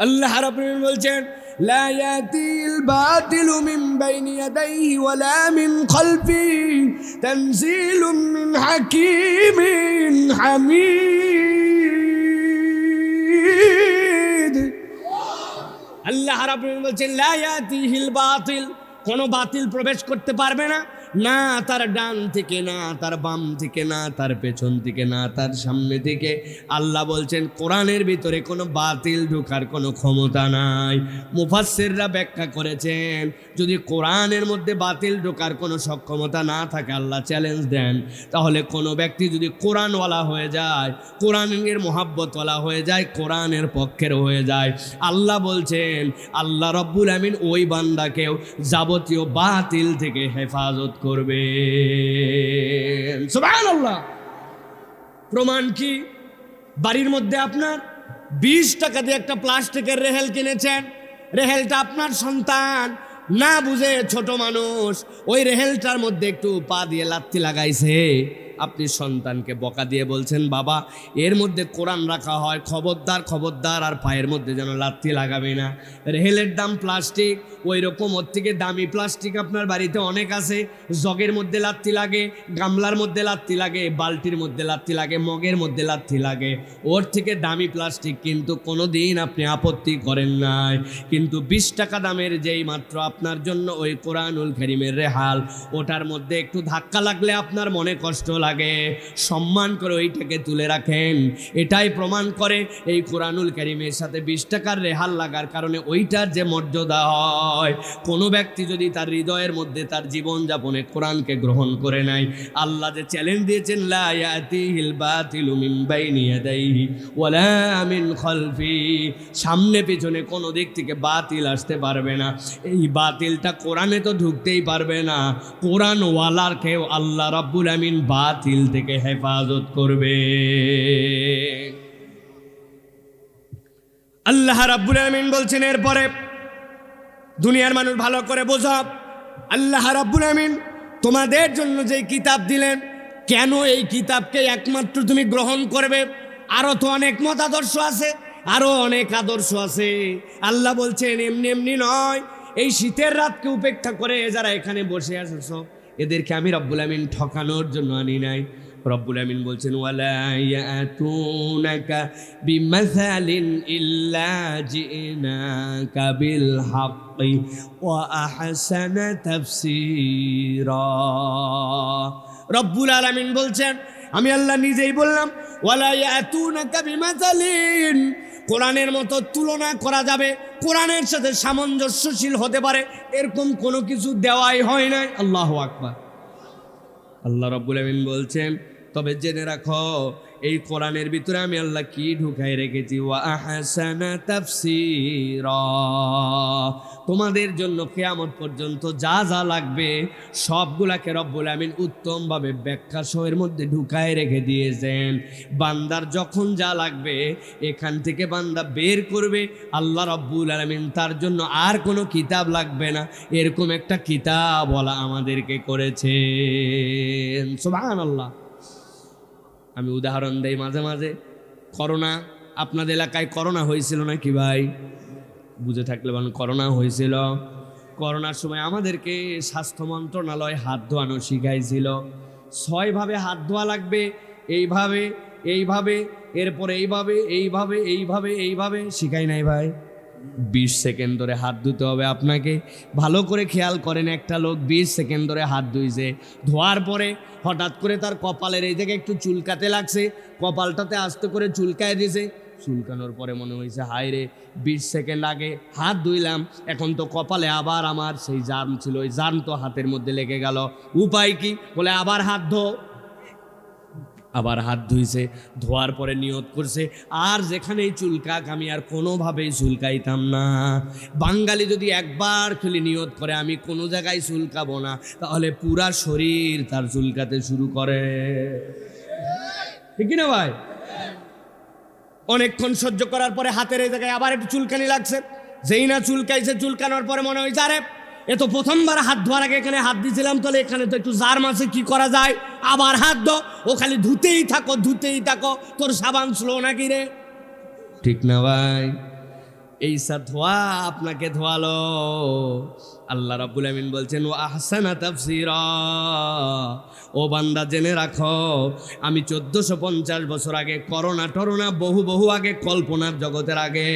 আল্লাহ রাব্বুল আলামিন বলছেন লা ইয়াতিল বাতিলু মিন বাইনি ইয়াদাইহি ওয়ালা মিন খালফিহি তানজিলুম মিন হাকীমিন হামিদ। আল্লাহ রাব্বুল আলামিন বলছেন লা ইয়াতিহিল বাতিল, কোনো বাতিল প্রবেশ করতে পারবে না, না তার ডান থেকে, না তার বাম থেকে, না তার পেছন থেকে, না তার সামনে থেকে। আল্লাহ বলছেন কোরআনের ভিতরে কোনো বাতিল ঢোকার কোনো ক্ষমতা নাই। মুফাসসিররা ব্যাখ্যা করেছেন যদি কোরআনের মধ্যে বাতিল ঢোকার কোনো সক্ষমতা না থাকে, আল্লাহ চ্যালেঞ্জ দেন, তাহলে কোনো ব্যক্তি যদি কোরআনওয়ালা হয়ে যায়, কোরআনের মোহাব্বতওয়ালা হয়ে যায়, কোরআনের পক্ষের হয়ে যায়, আল্লাহ বলছেন আল্লাহ রব্বুল আমিন ওই বান্দাকেও যাবতীয় বাতিল থেকে হেফাজত করবে। সুবহানাল্লাহ। প্রমাণ কি? বাড়ির মধ্যে আপনার 20 টাকা দিয়ে একটা প্লাস্টিকের রেহেল কিনেছেন, রেহেলটা আপনার সন্তান না বুঝে, ছোট মানুষ, ওই রেহেলটার মধ্যে একটু পা দিয়ে লাত্তি লাগাইছে, আপনি সন্তানকে বকা দিয়ে বলছেন বাবা এর মধ্যে কোরআন রাখা হয়, খবরদার খবরদার আর পায়ের মধ্যে যেন লাত্তি লাগাবে না। রেহেলের দাম প্লাস্টিক, ওই রকম ওর থেকে দামি প্লাস্টিক আপনার বাড়িতে অনেক আছে। জগের মধ্যে লাত্তি লাগে, গামলার মধ্যে লাত্তি লাগে, বালতির মধ্যে লাত্তি লাগে, মগের মধ্যে লাত্তি লাগে, ওর থেকে দামি প্লাস্টিক কিন্তু কোনো দিন আপনি আপত্তি করেন নাই। কিন্তু 20 টাকা দামের যেই মাত্র আপনার জন্য ওই কোরআনুল কারীমের রেহাল, ওটার মধ্যে একটু ধাক্কা লাগলে আপনার মনে কষ্ট লাগে, সম্মান করে ওইটাকে তুলে রাখেন। এটাই প্রমাণ করে এই কোরআনুল কারীমের সাথে 20 টাকার রেহাল লাগার কারণে ওইটার যে মর্যাদা হয়। কোনো ব্যক্তি যদি তার হৃদয়ের মধ্যে তার জীবনযাপনে কোরআনকে গ্রহণ করে নাই, আল্লাহ যে চ্যালেঞ্জ দিয়েছেন লা ইয়াতিহিল বাতিলু মিন বাইনি ইয়াদাইহি ওয়ালা মিন খালফিহি, সামনে পেছনে কোনো দিক থেকে বাতিল আসতে পারবে না। এই বাতিলটা কোরআনে তো ঢুকতেই পারবে না, কোরআন ওয়ালার কেউ আল্লাহ রাব্বুল আমিন বাতিল থেকে হেফাজত করবে। আল্লাহ রাব্বুল আমিন বলছেন এরপরে, দুনিয়ার মানুষ ভালো করে বোঝো, আল্লাহ রাব্বুল আমিন তোমাদের জন্য যে কিতাব দিলেন, কেন এই কিতাবকে একমাত্র তুমি গ্রহণ করবে? আরো তো অনেক মতাদর্শ আছে, আরো অনেক আদর্শ আছে। আল্লাহ বলছেন এমনি এমনি নয়, এই শীতের রাতকে উপেক্ষা করে যারা এখানে বসে আছো এদেরকে আমি রব্বুল আমিন ঠকানোর জন্য আনি নাই। রব্বুল আমিন বলছেন ওয়ালা ইয়াতুনাকা বিমাসালিন ইল্লা জিনাকা বিল হাক্কি ওয়া আহসানা তাফসীরা। রব্বুল আলামিন বলছেন, আমি আল্লাহ নিজেই বললাম ওয়ালা ইয়াতুনাকা বিমাসালিন, কোরআনের মতো তুলনা করা যাবে, কোরআনের সাথে সামঞ্জস্যশীল হতে পারে এরকম কোনো কিছু দেওয়াই হয় নাই। আল্লাহু আকবার। আল্লাহ রাব্বুল আমিন বলছেন তবে জেনে রাখো এই কোরআনের ভিতরে আমি আল্লাহ কি ঢুকাই রেখেছি, ওয়া আহসানা তাফসীরা, তোমাদের জন্য কিয়ামত পর্যন্ত যা যা লাগবে সবগুলাকে রব্বুল আমিন উত্তমভাবে ব্যাখ্যা সহের মধ্যে ঢুকায় রেখে দিয়েছেন। বান্দার যখন যা লাগবে এখান থেকে বান্দা বের করবে, আল্লাহ রব্বুল আমিন তার জন্য আর কোনো কিতাব লাগবে না, এরকম একটা কিতাব বলা আমাদেরকে করেছেন। সুবহানাল্লাহ। আমি উদাহরণ দেই মাঝে মাঝে, করোনা, আপনাদের এলাকায় করোনা হয়েছিল নাকি ভাই? বুঝে থাকলে বলুন, করোনা হয়েছিল। করোনার সময় আমাদেরকে স্বাস্থ্য মন্ত্রণালয় হাত ধোয়ানো শিখাইছিল। 6 ভাবে হাত ধোয়া লাগবে, এইভাবে এইভাবে, এরপরে এইভাবে এইভাবে এইভাবে এইভাবে, শিখাই নাই ভাই? 20 সেকেন্ড ধরে হাত ধুতে হবে আপনাকে। ভালো করে খেয়াল করেন, একটা লোক 20 সেকেন্ড ধরে হাত ধুইছে, ধোয়ার পরে হঠাৎ করে তার কপালের এই জায়গায় একটু চুলকাতে লাগছে, কপালটাতে আস্তে করে চুলকায় দিয়েছে, চুলকানোর পরে মনে হয়েছে হায় রে 20 সেকেন্ড আগে হাত ধুইলাম, এখন তো কপালে আবার আমার সেই জার্ম ছিল, ওই জার্ম তো হাতের মধ্যে লেগে গেল, উপায় কি? বলে আবার হাত ধো। আবার হাত ধুইছে, ধোয়ার পরে নিয়ত করছে আর যেখানেই চুলকাক আমি আর কোনোভাবেই চুলকাইতাম না। বাঙালি যদি একবার খালি নিয়ত করে আমি কোনো জায়গায় চুলকাবো না, তাহলে পুরা শরীর তার চুলকাতে শুরু করে, ঠিক না ভাই? অনেকক্ষণ সহ্য করার পরে হাতের এই জায়গায় আবার একটু চুলকানি লাগছে, যেই না চুলকাইছে, চুলকানোর পরে মনে হয়েছে আরে এ তো প্রথমবার হাত ধোয়ার আগে এখানে হাত দিয়েছিলাম, তাহলে এখানে তো একটু জার্ম আছে, কি করা যায়? আবার হাত ধো। ও খালি ধুতেই থাকো ধুতেই থাকো, তোর সাবান স্লো নাকি রে? ঠিক না ভাই? এইসা ধোয়া আপনাকে ধোয়ালো। আল্লাহ রাব্বুল আমিন বলছেন ওয়া আহসানা তাফসীরা, ও বান্দা জেনে রাখো আমি 1450 বছর আগে, করোনা টরোনা বহু বহু আগে, কল্পনার জগতের আগে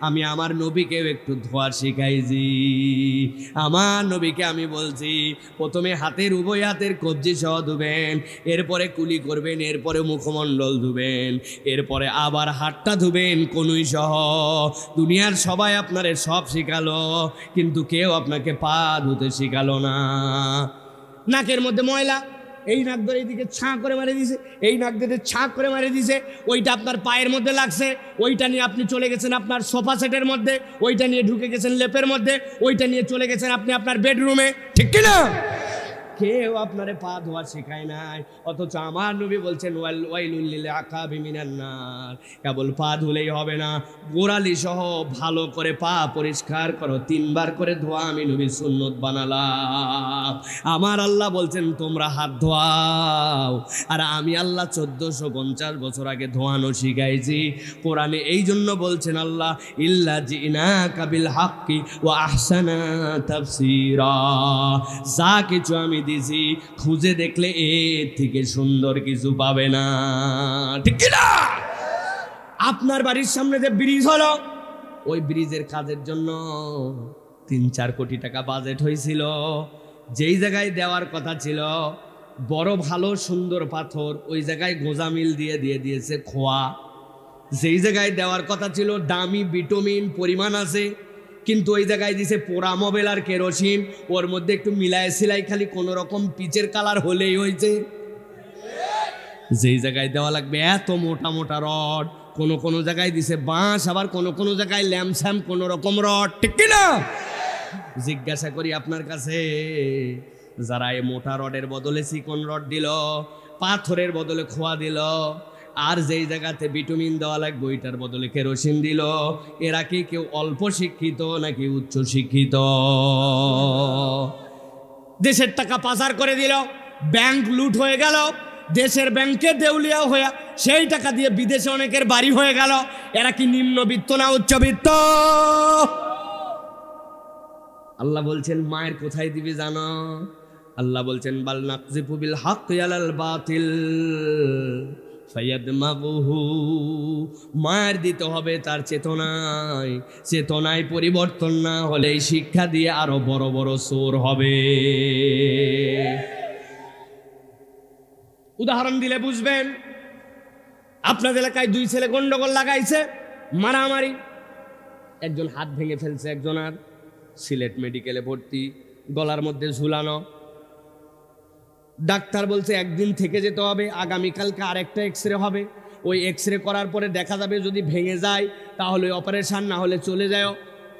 আমি আমার নবীকেও একটু ধোয়া শিখাইছি। আমার নবীকে আমি বলছি প্রথমে হাতের উভয় হাতের কবজি সহ ধুবেন, এরপরে কুলি করবেন, এরপরে মুখমণ্ডল ধুবেন, এরপরে আবার হাতটা ধুবেন কনুই সহ। দুনিয়ার সবাই আপনারে সব শিখালো, কিন্তু কেউ আপনাকে পা ধুতে শিখালো না। নাকের মধ্যে ময়লা, এই নাক ধরে এইদিকে ছাঁ করে মারে দিছে, এই নাক ধরে ছাঁ করে মারে দিছে, ওইটা আপনার পায়ের মধ্যে লাগছে, ওইটা নিয়ে আপনি চলে গেছেন আপনার সোফা সেটের মধ্যে, ওইটা নিয়ে ঢুকে গেছেন লেপের মধ্যে, ওইটা নিয়ে চলে গেছেন আপনি আপনার বেডরুমে, ঠিক কিনা? কেউ আপনারে পা ধোয়া শেখায় নাই। অথচ আমার নবী বলছেন ওয়াইলুল লিল আকাবি মিনান নার, কেবল পা ধুলেই হবে না, গোড়ালি সহ ভালো করে পা পরিষ্কার করো, 3 বার করে ধোয়া আমি নবী সুন্নত বানালাম। আমার আল্লাহ বলছেন তোমরা হাত ধোয়াও, আর আমি আল্লাহ 1450 বছর আগে ধোয়ানো শিখাইছি। কোরআনে এই জন্য বলছেন আল্লাহ ইল্লা জিনাকা বিল হাক্কি ওয়া আহসানা তাফসীরা, যা কিছু আমি দিছি খুঁজে দেখলে এর থেকে সুন্দর কিছু পাবে না, ঠিক কিনা? আপনার বাড়ির সামনে যে ব্রিজ হলো, ওই ব্রিজের কাজের জন্য 3-4 কোটি টাকা বাজেট হয়েছিল। যেই জায়গায় দেওয়ার কথা ছিল বড় ভালো সুন্দর পাথর, ওই জায়গায় গোজামিল দিয়ে দিয়েছে খোয়া। যেই জায়গায় দেওয়ার কথা ছিল দামি ভিটামিন পরিমাণ আছে, কিন্তু ওই জায়গায় দিছে পোড়া মোবাইল আর কেরোসিন, ওর মধ্যে একটু মিলায় সিলাই, খালি কোনো রকম পিচের কালার হলেই হয়েছে। যেই জায়গায় দেওয়া লাগবে এত মোটা মোটা রড, কোনো জায়গায় দিছে বাঁশ, আবার কোনো জায়গায় ল্যাম্পস্যাম কোনো রকম রড, ঠিক কিনা? জিজ্ঞাসা করি আপনার কাছে, যারা এই মোটা রডের বদলে চিকন রড দিল, পাথরের বদলে খোয়া দিল, আর যেই জায়গাতে ভিটামিন দেওয়া লাগবে ওইটার বদলে কেরোসিন দিল, এরা কি কেউ অল্প শিক্ষিত নাকি উচ্চ শিক্ষিত? দেশের টাকা পাচার করে দিল, ব্যাংক লুট হয়ে গেল, দেশের ব্যাংকে দেউলিয়া হয়ে সেই টাকা দিয়ে বিদেশে অনেকের বাড়ি হয়ে গেল। এরা কি নিম্নবিত্ত না উচ্চবিত্ত? আল্লাহ বলছেন মায়ের কোথায় দিবি জানো? আল্লাহ বলছেন বাল নাকযিফু বিল হাক্কি আলাল বাতিল ফায়াদমাগুহু, মায়ের দিতে হবে তার চেতনায়, চেতনায় পরিবর্তন না হলে শিক্ষা দিয়ে আরো বড় বড় চোর হবে। উদাহরণ দিলে বুঝবেন। আপনাদের এলাকায় 2 ছেলে গন্ডগোল লাগাইছে, মারামারি, একজন হাত ভেঙে ফেলছে, একজন আর সিলেট মেডিকেলে ভর্তি, গলার মধ্যে ঝুলানো। ডাক্তার বলছে একদিন থেকে যেতে হবে, আগামীকালকে আরেকটা এক্সরে হবে, ওই এক্সরে করার পরে দেখা যাবে যদি ভেঙে যায় তাহলে অপারেশন, না হলে চলে যায়।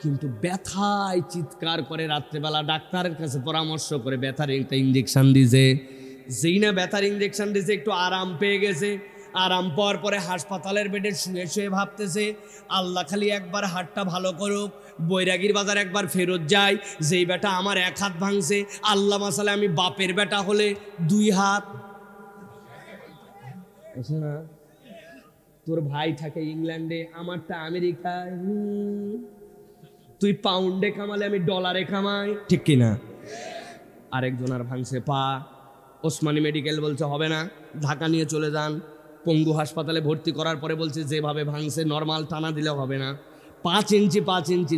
কিন্তু ব্যথায় চিৎকার করে রাত্রেবেলা ডাক্তারের কাছে পরামর্শ করে ব্যথার একটা ইঞ্জেকশন দিয়েছে। যেই না ব্যথার ইঞ্জেকশন দিয়েছে একটু আরাম পেয়ে গেছে, আরাম পাওয়ার পরে হাসপাতালের বেডে শুয়ে শুয়ে ভাবতেছে আল্লাহ খালি একবার হাতটা ভালো করুক, বৈরাগীর বাজার একবার ফেরত যাই, যেই বেটা আমার 1 হাত ভাঙছে, আল্লাহ মাসালে আমি বাপের বেটা হলে 2 হাত। না, তোর ভাই থাকে ইংল্যান্ডে, আমারটা আমেরিকায়, তুই পাউন্ডে কামালে আমি ডলারে কামাই, ঠিক কিনা? আরেকজন আর ভাঙছে পা, ওসমানী মেডিকেল বলছে হবে না, ঢাকা নিয়ে চলে যান। পঙ্গু হাসপাতালে ভর্তি করার পরে বলছে যেভাবে ভাঙছে নর্মাল টানা দিলে হবে না, 5 ইঞ্চি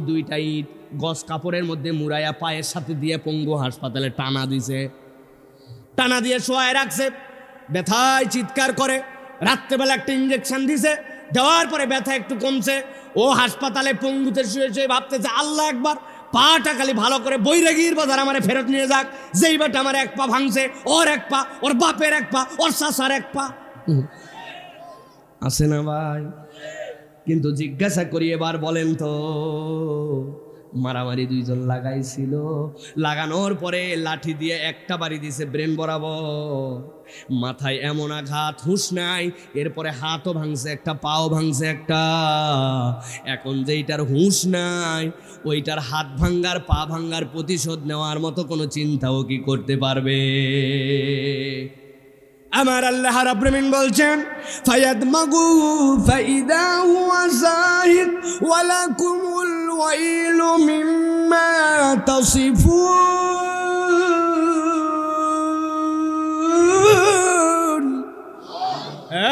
2টা ইট গস কাপড়ের মধ্যে মুড়াইয়া পায়ের সাথে দিয়ে পঙ্গু হাসপাতালে টানা দিছে, টানা দিয়ে শোয়ায় রাখছে, ব্যথায় চিৎকার করে। রাত্রেবেলা একটা ইঞ্জেকশন দিছে, দেওয়ার পরে ব্যথা একটু কমছে, ও হাসপাতালে পঙ্গুতে শুয়ে শুয়ে ভাবতেছে আল্লাহ একবার পাটা খালি ভালো করে বৈরাগীর বাজার আমারে ফেরত নিয়ে যাক, যেই বেটা আমার 1 পা ভাঙছে, ওর 1 পা, ওর বাপের 1 পা, ওর শাশার 1 পা আছে না ভাই? কিন্তু জিজ্ঞাসা করি এবার বলেন তো, মারামারি 2 জন লাগাইছিল, লাগানোর পরে লাঠি দিয়ে একটা বাড়ি দিছে ব্রেন বরাবর, মাথায় এমন আঘাত, হুঁশ নাই, এরপরে হাতও ভাঙছে একটা, পাও ভাঙছে একটা। এখন যেইটার হুঁশ নাই ওইটার হাত ভাঙ্গার পা ভাঙ্গার প্রতিশোধ নেওয়ার মতো কোনো চিন্তাও কি করতে পারবে? আমার আল্লাহ রাব্বুল আলামিন বলছেন ফায়াদমাগু ফাইদা হুয়া যাহিক ওয়া লাকুমুল ওয়াইলু মিম্মা তাসিফুন।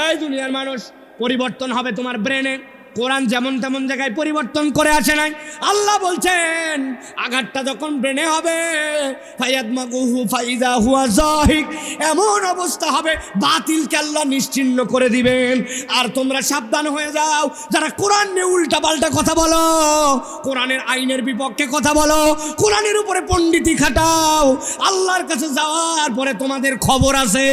এই দুনিয়ার মানুষ, পরিবর্তন হবে তোমার ব্রেনে। কোরআন যেমন তেমন জায়গায় পরিবর্তন করে আসে নাই। আল্লাহ বলছেন আঘাতটা যখন ব্রেনে হবে, ফায়াদমাগুহু ফাইদা হুয়া যাহিক, এমন অবস্থা হবে বাতিলকে আল্লাহ নিশ্চিহ্ন করে দিবেন। আর তোমরা সাবধান হয়ে যাও, যারা কোরআন নিয়ে উল্টা পাল্টা কথা বলো, কোরআনের আইনের বিপক্ষে কথা বলো, কোরআনের উপরে পণ্ডিতি খাটাও, আল্লাহর কাছে যাওয়ার পরে তোমাদের খবর আছে।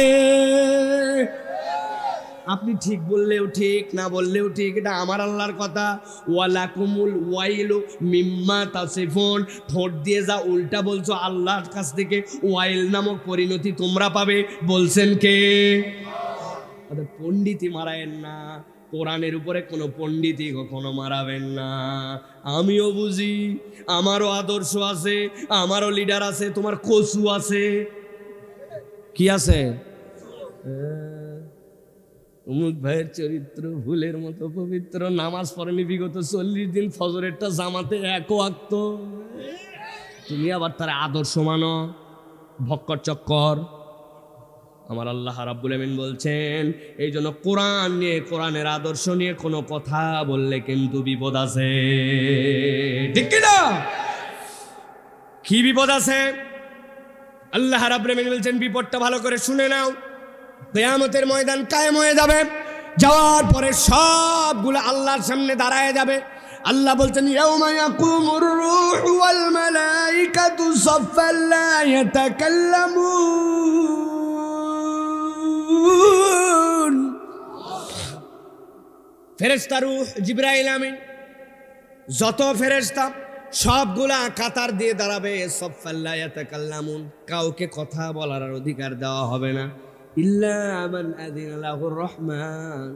আপনি ঠিক বললেও ঠিক, না বললেও ঠিক, এটা আমার আল্লাহর কথা। ওয়ালাকুমুল ওয়াইলু মিম্মা তাসিফুন, ঠোঁট দিয়ে যা উল্টা বলছো আল্লাহর কাছ থেকে ওয়াইল নামক পরিণতি তোমরা পাবে। বলছেন কে? পণ্ডিতি মারায়েন না, কোরআনের উপরে কোনো পণ্ডিতি কখনো মারাবেন না। আমিও বুঝি, আমারও আদর্শ আছে, আমারও লিডার আছে, তোমার কচু আছে। কি আছে? অমুক ভাইয়ের চরিত্র ফুলের মতো পবিত্র, নামাজ পড়েনি বিগত 40 দিন, ফজরেরটা জামাতে এক ওয়াক্ত। তুমি আবার তার আদর্শ মানো? ভক্কর চক্কর। আমার আল্লাহ রাব্বুল আমিন বলছেন এই জন্য কোরআন নিয়ে, কোরআনের আদর্শ নিয়ে কোনো কথা বললে কিন্তু বিপদ আছে। ঠিক কিনা? কি বিপদ আছে? আল্লাহ রাব্বুল আমিন বলছেন বিপদটা ভালো করে শুনে নাও। কিয়ামতের ময়দান কায়েম হয়ে যাবে, যাওয়ার পরে সবগুলো আল্লাহর সামনে দাঁড়ায় যাবে। আল্লাহ বলছেন ইয়াউমা ইয়াকুমুর রূহু ওয়াল মালাইকাতু সাফফান লা ইয়াতাকাল্লামুন। ফেরেশতা রূহ, জিবরাইল আমিন, যত ফেরেশতা সবগুলা কাতার দিয়ে দাঁড়াবে। সাফফান লা ইয়াতাকাল্লামুন, কাউকে কথা বলার অধিকার দেওয়া হবে না। ইল্লা মান আযিনা লাহুর রহমান,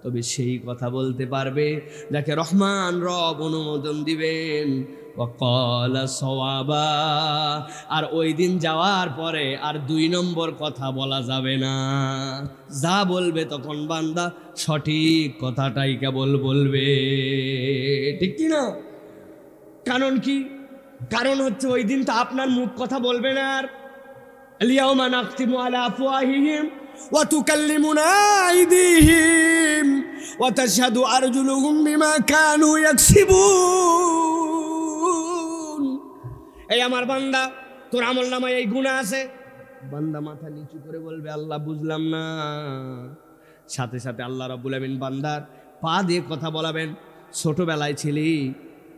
তবে সেই কথা বলতে পারবে যাকে রহমান রব অনুমোদন দিবেন। ওয়া ক্বালা সাওয়াবা, আর ওই দিন যাওয়ার পরে আর 2 নম্বর কথা বলা যাবে না। যা বলবে তখন বান্দা সঠিক কথাটাই কেবল বলবে। ঠিক কি না? কারণ কি? কারণ হচ্ছে ওই দিন তো আপনার মুখ কথা বলবে না। আর اليوم نختم على أفواههم وتكلمنا أيديهم وتشهد أرجلهم بما كانوا يكسبون। এই আমার বান্দা, তোর আমল নামায় এই গুনাহ আছে। বান্দা মাথা নিচু করে বলবে আল্লাহ বুঝলাম না। সাথে সাথে আল্লাহ রাব্বুল আমিন বান্দার পা দিয়ে কথা বলাবেন। ছোটবেলায় ছিলি,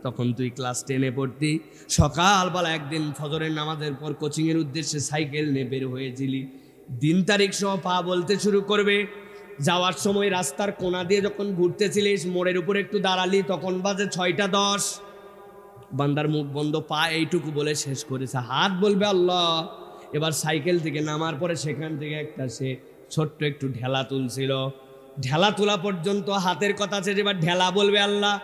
তখন তুই ক্লাস 10-এ পড়তি, সকালবেলা একদিন ফজরের নামাজের পর কোচিংয়ের উদ্দেশ্যে সাইকেল নিয়ে বের হয়েছিলি। দিন তারিখ সহ পা বলতে শুরু করবে। যাওয়ার সময় রাস্তার কোনা দিয়ে যখন ঘুরতেছিলিস, মোড়ের উপর একটু দাঁড়ালি, তখন বাজে 6টা 10। বান্দার মুখ বন্ধ, পা এইটুকু বলে শেষ করেছে, হাত বলবে আল্লাহ। এবার সাইকেল থেকে নামার পরে সেখান থেকে একটা সে ছোট্ট একটু ঢেলা তুলছিল। ঢেলা তোলা পর্যন্ত হাতের কথা আছে, এবার ঢেলা বলবে আল্লাহ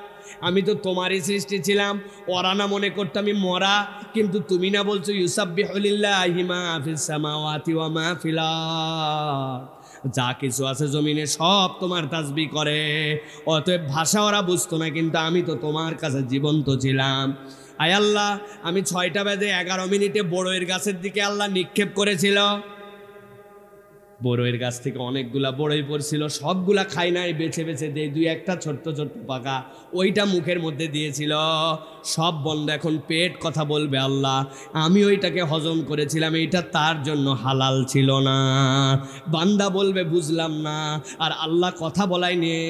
আমি তো তোমারই সৃষ্টি ছিলাম, ওরা না মনে করতো আমি মরা, কিন্তু তুমি না বলছো ইউসাব্বিহু লিল্লাহি মা ফিস সামাওয়াতি ওয়া মা ফিল আরদ, যা কিছু আছে জমিনে সব তোমার তাসবিহ করে। অতএব ভাষা ওরা বুঝতো না, কিন্তু আমি তো তোমার কাছে জীবন্ত ছিলাম। আয় আল্লাহ, আমি 6:11 বড়ইয়ের গাছের দিকে আল্লাহ নিক্ষেপ করেছিল। বড়ইয়ের গাছ থেকে অনেকগুলা বড়ই পড়ছিল, সবগুলা খাই নাই, বেছে বেছে দিয়ে 2-1টা ছোট্ট ছোট্ট পাকা, ওইটা মুখের মধ্যে দিয়েছিল। সব বন্ধ, এখন পেট কথা বলবে আল্লাহ আমি ওইটাকে হজম করেছিলাম, এইটা তার জন্য হালাল ছিল না। বান্দা বলবে বুঝলাম না, আর আল্লাহ কথা বলাই নিয়ে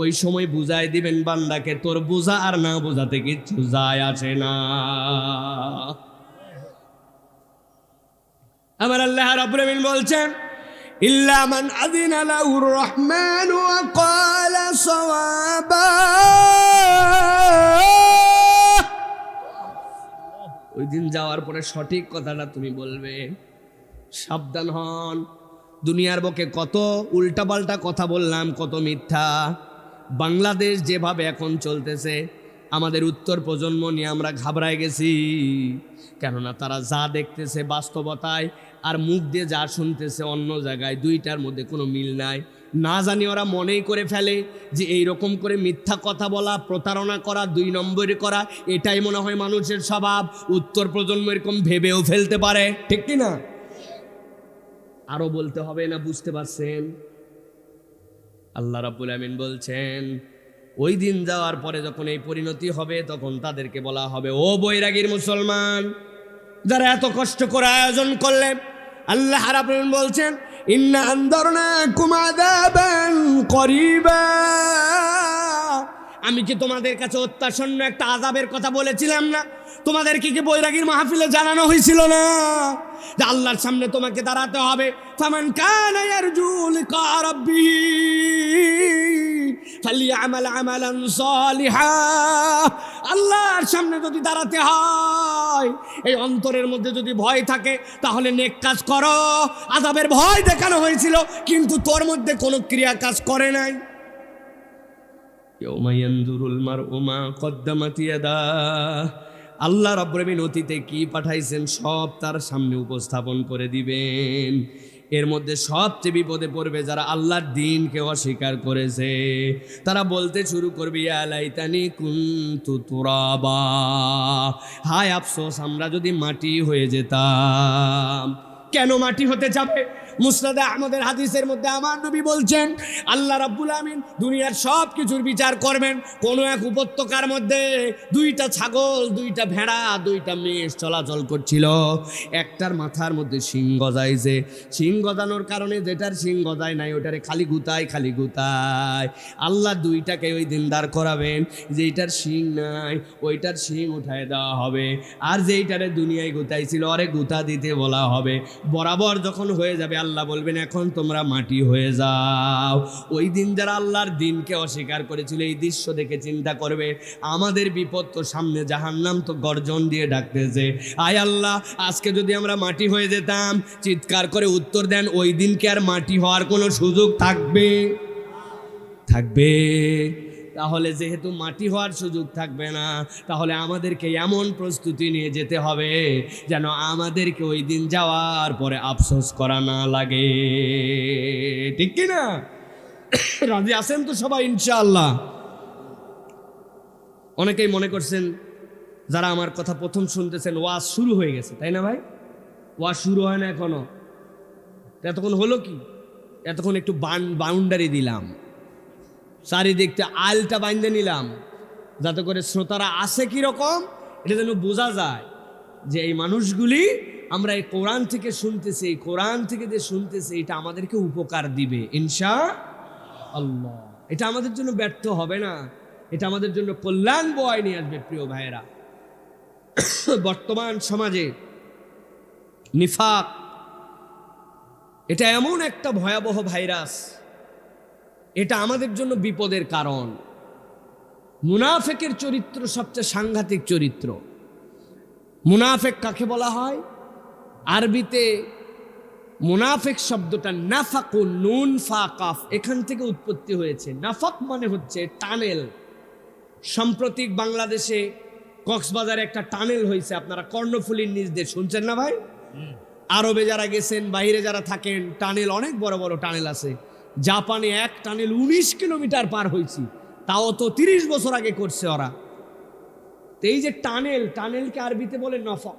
ওই সময় বুঝাই দিবেন বান্দাকে তোর বোঝা আর না বোঝাতে কিচ্ছু যায় আসে না। আমার আল্লাহ রাব্বুল আমিন বলছেন ইল্লা মান আযিনা লাহুর রহমান ওয়া ক্বালা সাওয়াবা। ওই দিন যাওয়ার পরে সঠিক কথাটা তুমি বলবে। সাবধান হন, দুনিয়ার বুকে কত উল্টাপাল্টা কথা বললাম, কত মিথ্যা। বাংলাদেশ যেভাবে এখন চলতেছে, আমাদের উত্তর প্রজন্ম নিয়ে আমরা ঘাবড়ায় গেছি, কেননা তারা যা দেখতেছে বাস্তবতায় আর মুখ দিয়ে যা শুনতেছে অন্য জায়গায়, দুইটার মধ্যে কোনো মিল নাই। না জানি ওরা মনেই করে ফেলে যে এই রকম করে মিথ্যা কথা বলা, প্রতারণা করা, 2 নম্বরি করা, এটাই মনে হয় মানুষের স্বভাব। উত্তর প্রজন্ম এরকম ভেবেও ফেলতে পারে, ঠিক কি না? আরো বলতে হবে না, বুঝতে পারছেন? আল্লাহ রাব্বুল আমিন বলছেন ওই দিন যাওয়ার পরে যখন এই পরিণতি হবে তখন তাদেরকে বলা হবে, ও বৈরাগীর মুসলমান যারা এত কষ্ট করে আয়োজন করলেন, আল্লাহ রাব্বুল আমিন বলছেন ইন্না আনদারনাকুম আযাবান করিবা, আমি কি তোমাদের কাছে অত্যাসন্ন একটা আযাবের কথা বলেছিলাম না? তোমাদেরকে কি বৈরাগীর মাহফিলে জানানো হয়েছিল না যে আল্লাহর সামনে তোমাকে দাঁড়াতে হবে? ফামান কানা ইয়ারজু লিকা রাব্বিহি ফালিয়ামাল আমালান সালিহা, আল্লাহর সামনে যদি দাঁড়াতে হয়, এই অন্তরের মধ্যে যদি ভয় থাকে তাহলে নেক কাজ করো। আযাবের ভয় দেখানো হয়েছিল কিন্তু তোর মধ্যে কোনো ক্রিয়া কাজ করে নাই। ইয়াউমা ইয়ানজুরুল মারউ মা কদ্দামাত ইয়াদাহ, আল্লাহ রাব্বুল আমিন অতীতে কি পাঠাইছেন সব তার সামনে উপস্থাপন করে দিবেন। এর মধ্যে সবচেয়ে বিপদে পড়বে যারা আল্লাহর দ্বীনকে অস্বীকার করেছে। তারা বলতে শুরু করবে ইয়া লাইতানি কুনতু তুরাবা, হায় আফসোস আমরা যদি মাটি হয়ে যেতাম। কেন মাটি হতে যাবে? মুসনাদে আহমদের হাদিসের মধ্যে আমার নবী বলছেন আল্লাহ রাব্বুল আমিন দুনিয়ার সব কিছুর বিচার করবেন। কোনো এক উপত্যকার মধ্যে 2টা ছাগল, 2টা ভেড়া, 2টা মেষ চলাচল করছিল। একটার মাথার মধ্যে শিং গজাইছে, শিং গজানোর কারণে যেটার শিং গজায় নাই ওটারে খালি গুতায় খালি গুতায়। আল্লাহ 2টাকে ওই দিন দাঁড় করাবেন, যেইটার শিং নাই ওইটার শিং উঠায় দেওয়া হবে, আর যেইটারে দুনিয়ায় গুতাইছিল ওরে গুতা দিতে বলা হবে। বরাবর যখন হয়ে যাবে আল্লাহ বলবেন এখন তোমরা মাটি হয়ে যাও। ওই দিন যারা আল্লাহর দ্বীনকে অস্বীকার করেছিল এই দৃশ্য দেখে চিন্তা করবে আমাদের বিপদ তো সামনে, জাহান্নাম তো গর্জন দিয়ে ডাকতেছে। আয় আল্লাহ আজকে যদি আমরা মাটি হয়ে যেতাম, চিৎকার করে উত্তর দেন ওই দিনকে আর মাটি হওয়ার কোনো সুযোগ থাকবে? থাকবে। তাহলে যেহেতু মাটি হওয়ার সুযোগ থাকবে না, তাহলে আমাদেরকে এমন প্রস্তুতি নিয়ে যেতে হবে যেন আমাদেরকে ওই দিন যাওয়ার পরে আফসোস করা না লাগে, ঠিক কি না? রাজি আছেন তো সবাই ইনশাআল্লাহ? অনেকেই মনে করছেন যারা আমার কথা প্রথম শুনতেছেন ওয়াজ শুরু হয়ে গেছে, তাই না ভাই? ওয়াজ শুরু হয় না এখনো। এতক্ষণ হলো কি? এতক্ষণ একটু বাউন্ডারি দিলাম, চারিদিকটা আলটা বাইন্ধে নিলাম যাতে করে শ্রোতারা আসে কিরকম এটা যেন বোঝা যায় যে এই মানুষগুলি আমরা এই কোরআন থেকে শুনতেছি, এই কোরআন থেকে যে শুনতেছি এটা আমাদেরকে উপকার দিবে ইনশাআল্লাহ। এটা আমাদের জন্য ব্যর্থ হবে না, এটা আমাদের জন্য কল্যাণ বয়ে নিয়ে আসবে। প্রিয় ভাইয়েরা, বর্তমান সমাজে নিফাক এটা এমন একটা ভয়াবহ ভাইরাস, এটা আমাদের জন্য বিপদের কারণ। মুনাফেকের চরিত্র সবচেয়ে সাংঘাতিক চরিত্র। মুনাফেক কাকে বলা হয়? আরবিতে মুনাফেক শব্দটা নাফাকু, নুন ফা কাফ, এখান থেকে উৎপত্তি হয়েছে। নাফাক মানে হচ্ছে টানেল। সাম্প্রতিক বাংলাদেশে কক্সবাজারে একটা টানেল হয়েছে, আপনারা কর্ণফুলীর নিচ দিয়ে শুনছেন না ভাই? আরবে যারা গেছেন, বাইরে যারা থাকেন, টানেল অনেক বড় বড় টানেল আছে। জাপানে এক টানেল 19 কিলোমিটার পার হয়েছি, তাও তো 30 বছর আগে করছে ওরা। এই যে টানেল, টানেলকে আরবিতে বলে নফক।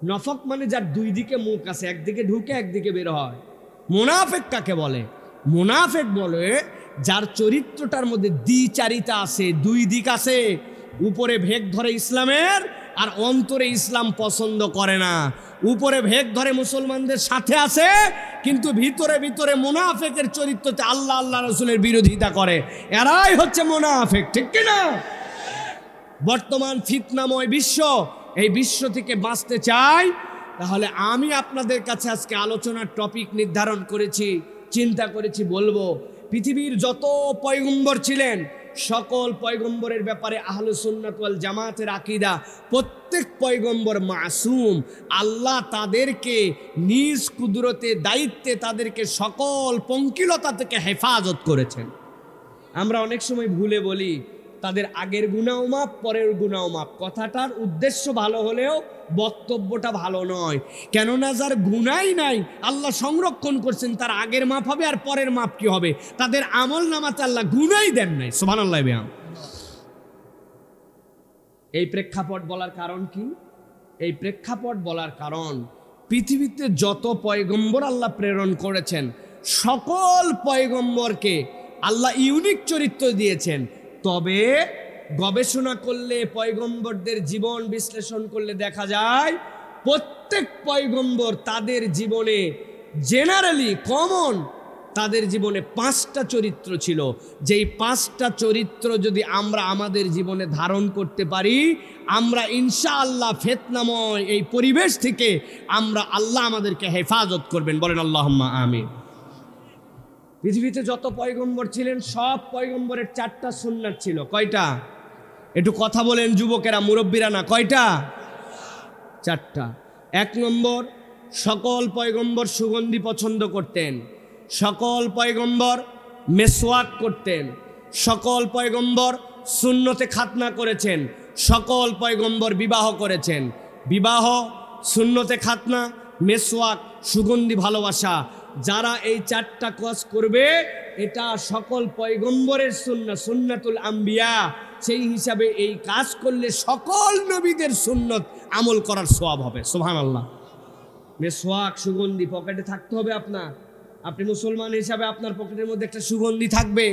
নফক মানে যার 2 দিকে মুখ আছে, একদিকে ঢুকে একদিকে বের হয়। মুনাফেক কাকে বলে? মুনাফেক বলে যার চরিত্রটার মধ্যে দ্বিচারিতা আছে, 2 দিক আছে। উপরে ভেগ ধরে ইসলামের আর অন্তরে ইসলাম পছন্দ করে না। উপরে ভেগ ধরে মুসলমানদের সাথে আছে কিন্তু ভিতরে ভিতরে মুনাফেকের চরিত্রতে আল্লাহ আল্লাহ রসুলের বিরোধিতা করে। এরাই হচ্ছে মুনাফেক, ঠিক কিনা? বর্তমান ফিতনাময় বিশ্ব, এই বিশ্ব থেকে বাঁচতে চাই, তাহলে আমি আপনাদের কাছে আজকে আলোচনার টপিক নির্ধারণ করেছি, চিন্তা করেছি বলবো পৃথিবীর যত পয়গম্বর ছিলেন সকল পয়গম্বরের ব্যাপারে আহলে সুন্নাত ওয়াল জামাতের আকীদা, প্রত্যেক পয়গম্বর মাসুম। আল্লাহ তাদেরকে নিজ কুদরতে দায়িত্বে তাদেরকে সকল পঙ্কিলতা থেকে হেফাজত করেছেন। আমরা অনেক সময় ভুলে বলি তাদের আগের গুনাও মাপ, পরের গুনাও মাপ। কথাটার উদ্দেশ্য ভালো হলেও বক্তব্যটা ভালো নয়, কেননা যার গুনাই নাই আল্লাহ সংরক্ষণ করছেন, তার আগের মাপ হবে আর পরের মাপ কি হবে? তাদের আমল নামাতে আল্লাহ গুনাই দেন নাই। সুবহানাল্লাহ। এই প্রেক্ষাপট বলার কারণ কি? এই প্রেক্ষাপট বলার কারণ, পৃথিবীতে যত পয়গম্বর আল্লাহ প্রেরণ করেছেন, সকল পয়গম্বরকে আল্লাহ ইউনিক চরিত্র দিয়েছেন। তবে গবেষণা করলে, পয়গম্বরদের জীবন বিশ্লেষণ করলে দেখা যায় প্রত্যেক পয়গম্বর তাদের জীবনে জেনারেলি কমন, তাদের জীবনে 5টা চরিত্র ছিল। যেই 5টা চরিত্র যদি আমরা আমাদের জীবনে ধারণ করতে পারি, আমরা ইনশাআল্লাহ ফিতনাময় এই পরিবেশ থেকে আল্লাহ আমাদেরকে হেফাজত করবেন। বলেন আল্লাহুম্মা আমিন। পৃথিবীতে যত পয়গম্বর ছিলেন, সব পয়গম্বরের 4টা সুন্নাত ছিল। কয়টা? একটু কথা বলেন যুবকেরা, মুরব্বীরা না। কয়টা? 4টা। 1 নম্বর, সকল পয়গম্বর সুগন্ধি পছন্দ করতেন, সকল পয়গম্বর মেসওয়াক করতেন, সকল পয়গম্বর সুন্নতে খাতনা করেছেন, সকল পয়গম্বর বিবাহ করেছেন। বিবাহ, সুন্নতে খাতনা, মেসওয়াক, সুগন্ধি ভালোবাসা, যারা এই 4টা কাজ করবে, এটা সকল পয়গম্বরের সুন্নাত, সুন্নাতুল আম্বিয়া। সেই হিসাবে এই কাজ করলে সকল নবীদের সুন্নত আমল করার সওয়াব হবে। সুবহানাল্লাহ। মেসওয়াক, সুগন্ধি পকেটে থাকতে হবে আপনার। আপনি মুসলমান হিসাবে আপনার পকেটের মধ্যে একটা সুগন্ধি থাকবে।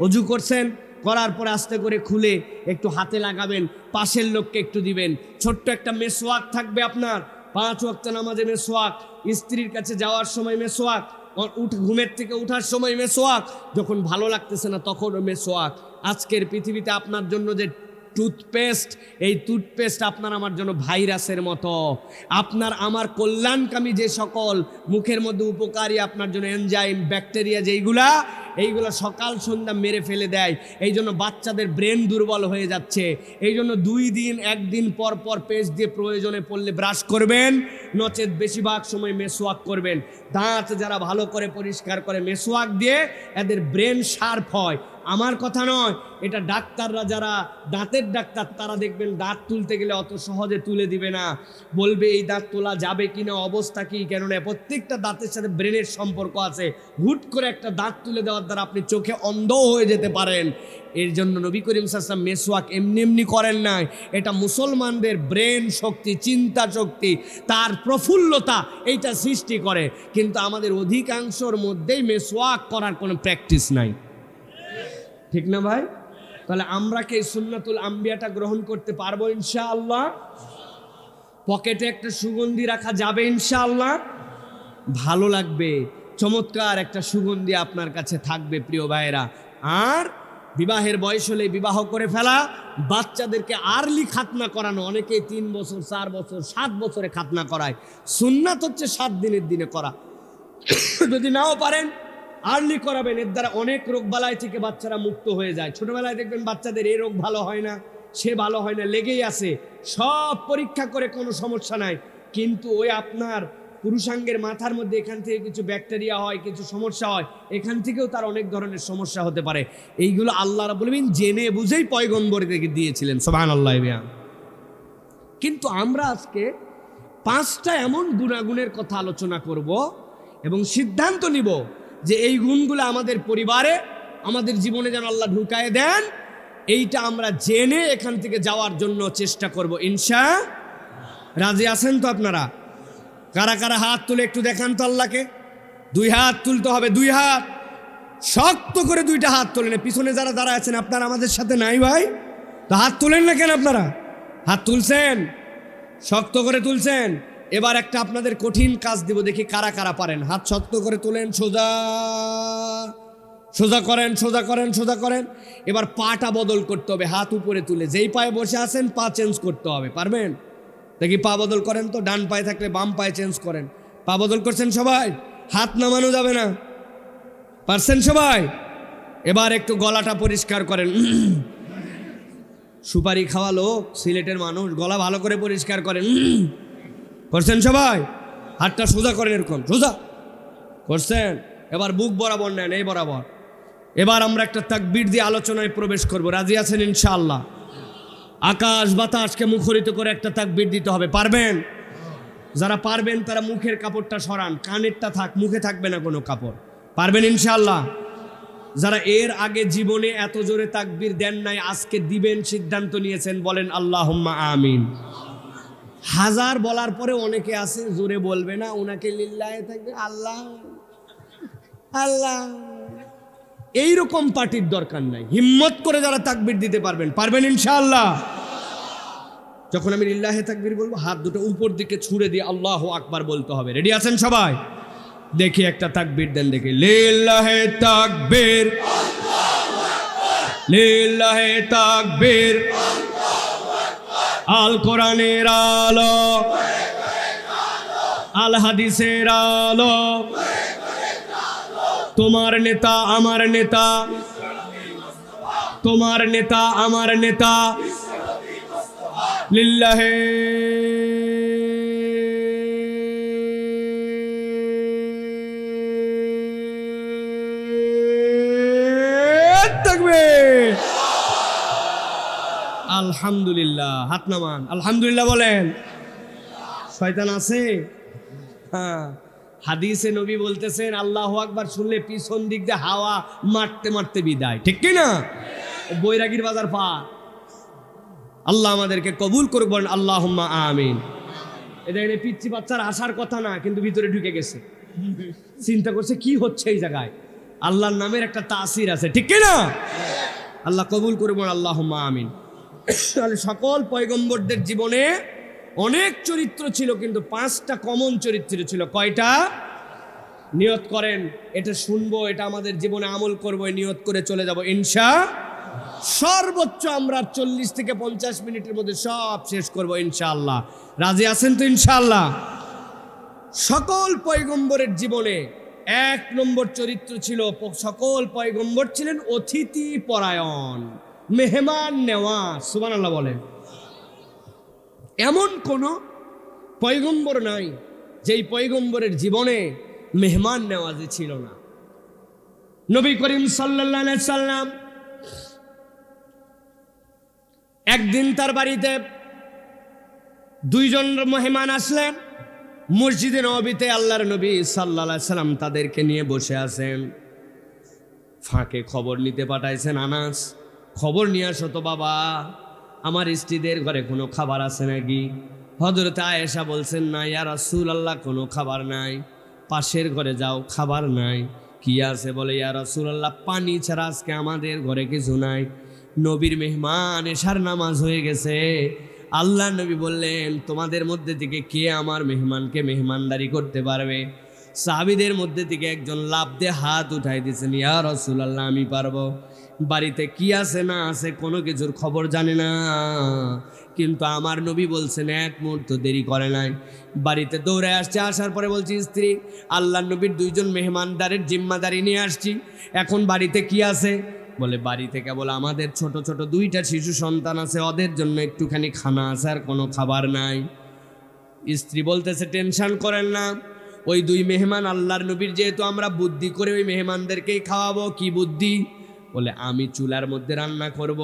অজু করছেন, করার পরে আস্তে করে খুলে একটু হাতে লাগাবেন, পাশের লোককে একটু দিবেন। ছোট্ট একটা মেসওয়াক থাকবে আপনার। 5 ওয়াক্ত নামাজে মেসওয়াক, স্ত্রীর কাছে যাওয়ার সময় মেসওয়াক, ঘুমের থেকে উঠার সময় মেসওয়াক, যখন ভালো লাগতেছে না তখনও মেসওয়াক। আজকের পৃথিবীতে আপনার জন্য যে টুথপেস্ট, এই টুথপেস্ট আপনার আমার জন্য ভাইরাসের মতো। আপনার আমার কল্যাণকামী যে সকল মুখের মধ্যে উপকারী আপনার জন্য এনজাইম, ব্যাকটেরিয়া এইগুলা সকাল সন্ধ্যা মেরে ফেলে দেয়। এই জন্য বাচ্চাদের ব্রেন দুর্বল হয়ে যাচ্ছে। এই জন্য 2 দিন 1 দিন পর পর পেস্ট দিয়ে প্রয়োজনে পড়লে ব্রাশ করবেন, নচেত বেশিরভাগ সময় মেসওয়াক করবেন। দাঁত যারা ভালো করে পরিষ্কার করে মেসওয়াক দিয়ে, এদের ব্রেন শার্প হয়। আমার কথা নয়, এটা ডাক্তাররা যারা দাঁতের ডাক্তার, তারা দেখবেন দাঁত তুলতে গেলে অত সহজে তুলে দিবে না, বলবে এই দাঁত তোলা যাবে কিনা, অবস্থা কি। কেননা প্রত্যেকটা দাঁতের সাথে ব্রেনের সম্পর্ক আছে। হুট করে একটা দাঁত তুলে দেওয়ার দ্বারা আপনি চোখে অন্ধ হয়ে যেতে পারেন। এর জন্য নবী করিম সাল্লাল্লাহু আলাইহি ওয়াসাল্লাম মেসওয়াক এমনি করেন নাই। এটা মুসলমানদের ব্রেন শক্তি, চিন্তা শক্তি, তার প্রফুল্লতা, এইটা সৃষ্টি করে। কিন্তু আমাদের অধিকাংশর মধ্যেই মেসওয়াক করার কোনো প্র্যাকটিস নাই। ঠিক না ভাই? তাহলে আমরা কি সুন্নাতুল আম্বিয়াটা গ্রহণ করতে পারবো ইনশাআল্লাহ? পকেটে একটা সুগন্ধি রাখা যাবে ইনশাআল্লাহ? ভালো লাগবে, চমৎকার একটা সুগন্ধি আপনার কাছে থাকবে প্রিয় ভাইয়েরা। আর বিবাহের বয়স হলে বিবাহ করে ফেলা, বাচ্চাদেরকে আর্লি খাতনা করানো। অনেকে 3 বছর, 4 বছর, 7 বছরে খাতনা করায়। সুন্নাত হচ্ছে 7 দিনের দিনে করা। যদি নাও পারেন আর্লি করাবেন, এর দ্বারা অনেক রোগ বালাই থেকে বাচ্চারা মুক্ত হয়ে যায়। ছোটবেলায় দেখবেন বাচ্চাদের এই রোগ ভালো হয় না, সে ভালো হয় না, লেগেই আছে। সব পরীক্ষা করে কোনো সমস্যা নাই, কিন্তু ওই আপনার পুরুষাঙ্গের মাথার মধ্যে এখান থেকে কিছু ব্যাকটেরিয়া হয়, কিছু সমস্যা হয়, এখান থেকেও তার অনেক ধরনের সমস্যা হতে পারে। এইগুলো আল্লাহ রাব্বুল আলামিন জেনে বুঝেই পয়গম্বরদেরকে দিয়েছিলেন। সুবহানাল্লাহ। কিন্তু আমরা আজকে 5টা এমন গুণাগুণের কথা আলোচনা করব এবং সিদ্ধান্ত নিব যে এই গুণগুলো আমাদের পরিবারে, আমাদের জীবনে যেন আল্লাহ ঢুকায় দেন। এইটা আমরা জেনে এখান থেকে যাওয়ার জন্য চেষ্টা করব ইনশাআল্লাহ। রাজি আছেন তো আপনারা? কারা কারা হাত তুলে একটু দেখান তো আল্লাহকে। 2 হাত তুলতে হবে, 2 হাত শক্ত করে, 2টা হাত তোলেন। পিছনে যারা দাঁড়ায় আছেন আপনারা আমাদের সাথে নাই ভাই, তো হাত তোলেন না কেন? আপনারা হাত তুলছেন, শক্ত করে তুলছেন। এবার একটা আপনাদের কঠিন কাজ দিব, দেখি কারা কারা পারেন। হাত শক্ত করে তোলেন, সোজা সোজা করেন, সোজা করেন, সোজা করেন। এবার পাটা বদল করতে হবে, হাত উপরে তুলে। যেই পায়ে বসে আছেন পা চেঞ্জ করতে হবে। পারবেন? দেখি পা বদল করেন তো। ডান পায়ে থাকলে বাম পায়ে চেঞ্জ করেন। পা বদল করছেন সবাই? হাত নামানো যাবে না। পারছেন সবাই? এবার একটু গলাটা পরিষ্কার করেন। সুপারি খাওয়া লোক, সিলেটের মানুষ, গলা ভালো করে পরিষ্কার করেন। করছেন সবাই? হাতটা সোজা করেন, এরকম সোজা করছেন। এবার বুক বরাবর নেন, এই বরাবর। এবার আমরা একটা তাকবীর দিয়ে আলোচনায় প্রবেশ করব। রাজি আছেন ইনশাআল্লাহ? আকাশ বাতাসকে মুখরিত করে একটা তাকবীর দিতে হবে। পারবেন? যারা পারবেন তারা মুখের কাপড়টা সরান, কানেরটা থাক, মুখে থাকবে না কোনো কাপড়। পারবেন ইনশাআল্লাহ? যারা এর আগে জীবনে এত জোরে তাকবীর দেন নাই, আজকে দিবেন সিদ্ধান্ত নিয়েছেন, বলেন আল্লাহুম্মা আমিন। হাজার বলার পরে অনেকে আছে জোরে বলবে না, ওনাকে লিল্লাহে থাকবে আল্লাহ আল্লাহ। এইরকম পার্টির দরকার নাই। হিম্মত করে যারা তাকবীর দিতে পারবেন, পারবেন ইনশাআল্লাহ? যখন আমি লিল্লাহে তাকবীর বলবো, হাত দুটো উপর দিকে ছুঁড়ে দিয়ে আল্লাহু আকবার বলতে হবে। রেডি আছেন সবাই? দেখি একটা তাকবীর দেন দেখি। লিল্লাহে তাকবীর, লিল্লাহে তাকবীর। আল কোরআনের আলো, আল হাদিসের আলো, তোমার নেতা আমার নেতা, তোমার নেতা আমার নেতা। লিল্লাহে তাকবীর। আলহামদুলিল্লাহ। হাত নামান, আলহামদুলিল্লাহ বলেন। শয়তান আছে? হ্যাঁ, হাদিসে নবী বলতেছেন আল্লাহু আকবার শুনলে পিছন দিক দিয়ে হাওয়া মারতে মারতে বিদায়, ঠিক কি না? বৈরাগীর বাজার পার। আল্লাহ আমাদেরকে কবুল করুক, বলেন আল্লাহুম্মা আমিন। এটা পিচ্চি বাচ্চার আসার কথা না, কিন্তু ভিতরে ঢুকে গেছে, চিন্তা করছে কি হচ্ছে এই জায়গায়। আল্লাহর নামের একটা তাসির আছে, ঠিক কি না? আল্লাহ কবুল করুক, বলেন আল্লাহুম্মা আমিন। তাহলে সকল পয়গম্বরদের জীবনে অনেক চরিত্র ছিল, কিন্তু 5টা কমন চরিত্র ছিল। কয়টা? নিয়ত করেন, এটা শুনবো, এটা আমাদের জীবনে আমল করবো, নিয়ত করে চলে যাব সর্বোচ্চ আমরা 40 থেকে 50 মিনিটের মধ্যে সব শেষ করবো ইনশাআল্লাহ। রাজি আছেন তো ইনশাআল্লাহ? সকল পয়গম্বরের জীবনে 1 নম্বর চরিত্র ছিল, সকল পয়গম্বর ছিলেন অতিথি পরায়ণ, মেহমান নেওয়াজ। সুবহানাল্লাহ বলেন। এমন কোন পয়গম্বর নাই যেই পয়গম্বরের জীবনে মেহমান নেওয়াজি ছিল না। নবী করিম সাল্লাল্লাহু আলাইহি সাল্লাম একদিন তার বাড়িতে 2 জন মেহমান আসলেন। মসজিদে নববীতে আল্লাহর নবী সাল্লাল্লাহু আলাইহি সাল্লাম তাদেরকে নিয়ে বসে আছেন। ফাঁকে খবর নিতে পাঠাইছেন, আনাস খবর নিয়ে আসো তো বাবা, আমার স্ত্রীদের ঘরে কোনো খাবার আছে নাকি? হযরত আয়েশা বলছেন, না ইয়া রাসূলুল্লাহ, কোনো খাবার নাই। পাশের ঘরে যাও, খাবার নাই। কি আছে? বলে, ইয়া রাসূলুল্লাহ, পানি ছাড়া আজকে আমাদের ঘরে কিছু নাই। নবীর মেহমান, এশার নামাজ হয়ে গেছে। আল্লাহ নবী বললেন, তোমাদের মধ্যে থেকে কে আমার মেহমানকে মেহমানদারি করতে পারবে? সাহাবীদের মধ্যে থেকে একজন লাফ দিয়ে হাত উঠাই দিয়েছেন, ইয়া রাসূলুল্লাহ, আমি পারবো। বাড়িতে কি আছে না আছে কোনো কিছুর খবর জানে না, কিন্তু আমার নবী বলছেন 1 মুহূর্ত দেরি করে নাই। বাড়িতে দৌড়ে আসছে, আসার পরে বলছি, স্ত্রী, আল্লাহ নবীর 2 জন মেহমানদারের জিম্মাদারি নিয়ে আসছি, এখন বাড়িতে কি আছে? বলে, বাড়িতে কেবল আমাদের ছোট ছোট 2টা শিশু সন্তান আছে, ওদের জন্য একটুখানি খানা আছে, আর কোনো খাবার নাই। স্ত্রী বলতেছে, টেনশন করেন না, ওই 2 মেহমান আল্লাহর নবীর, যেহেতু আমরা বুদ্ধি করে ওই মেহমানদেরকেই খাওয়াবো। কি বুদ্ধি? বলে, আমি চুলার মধ্যে রান্না করব,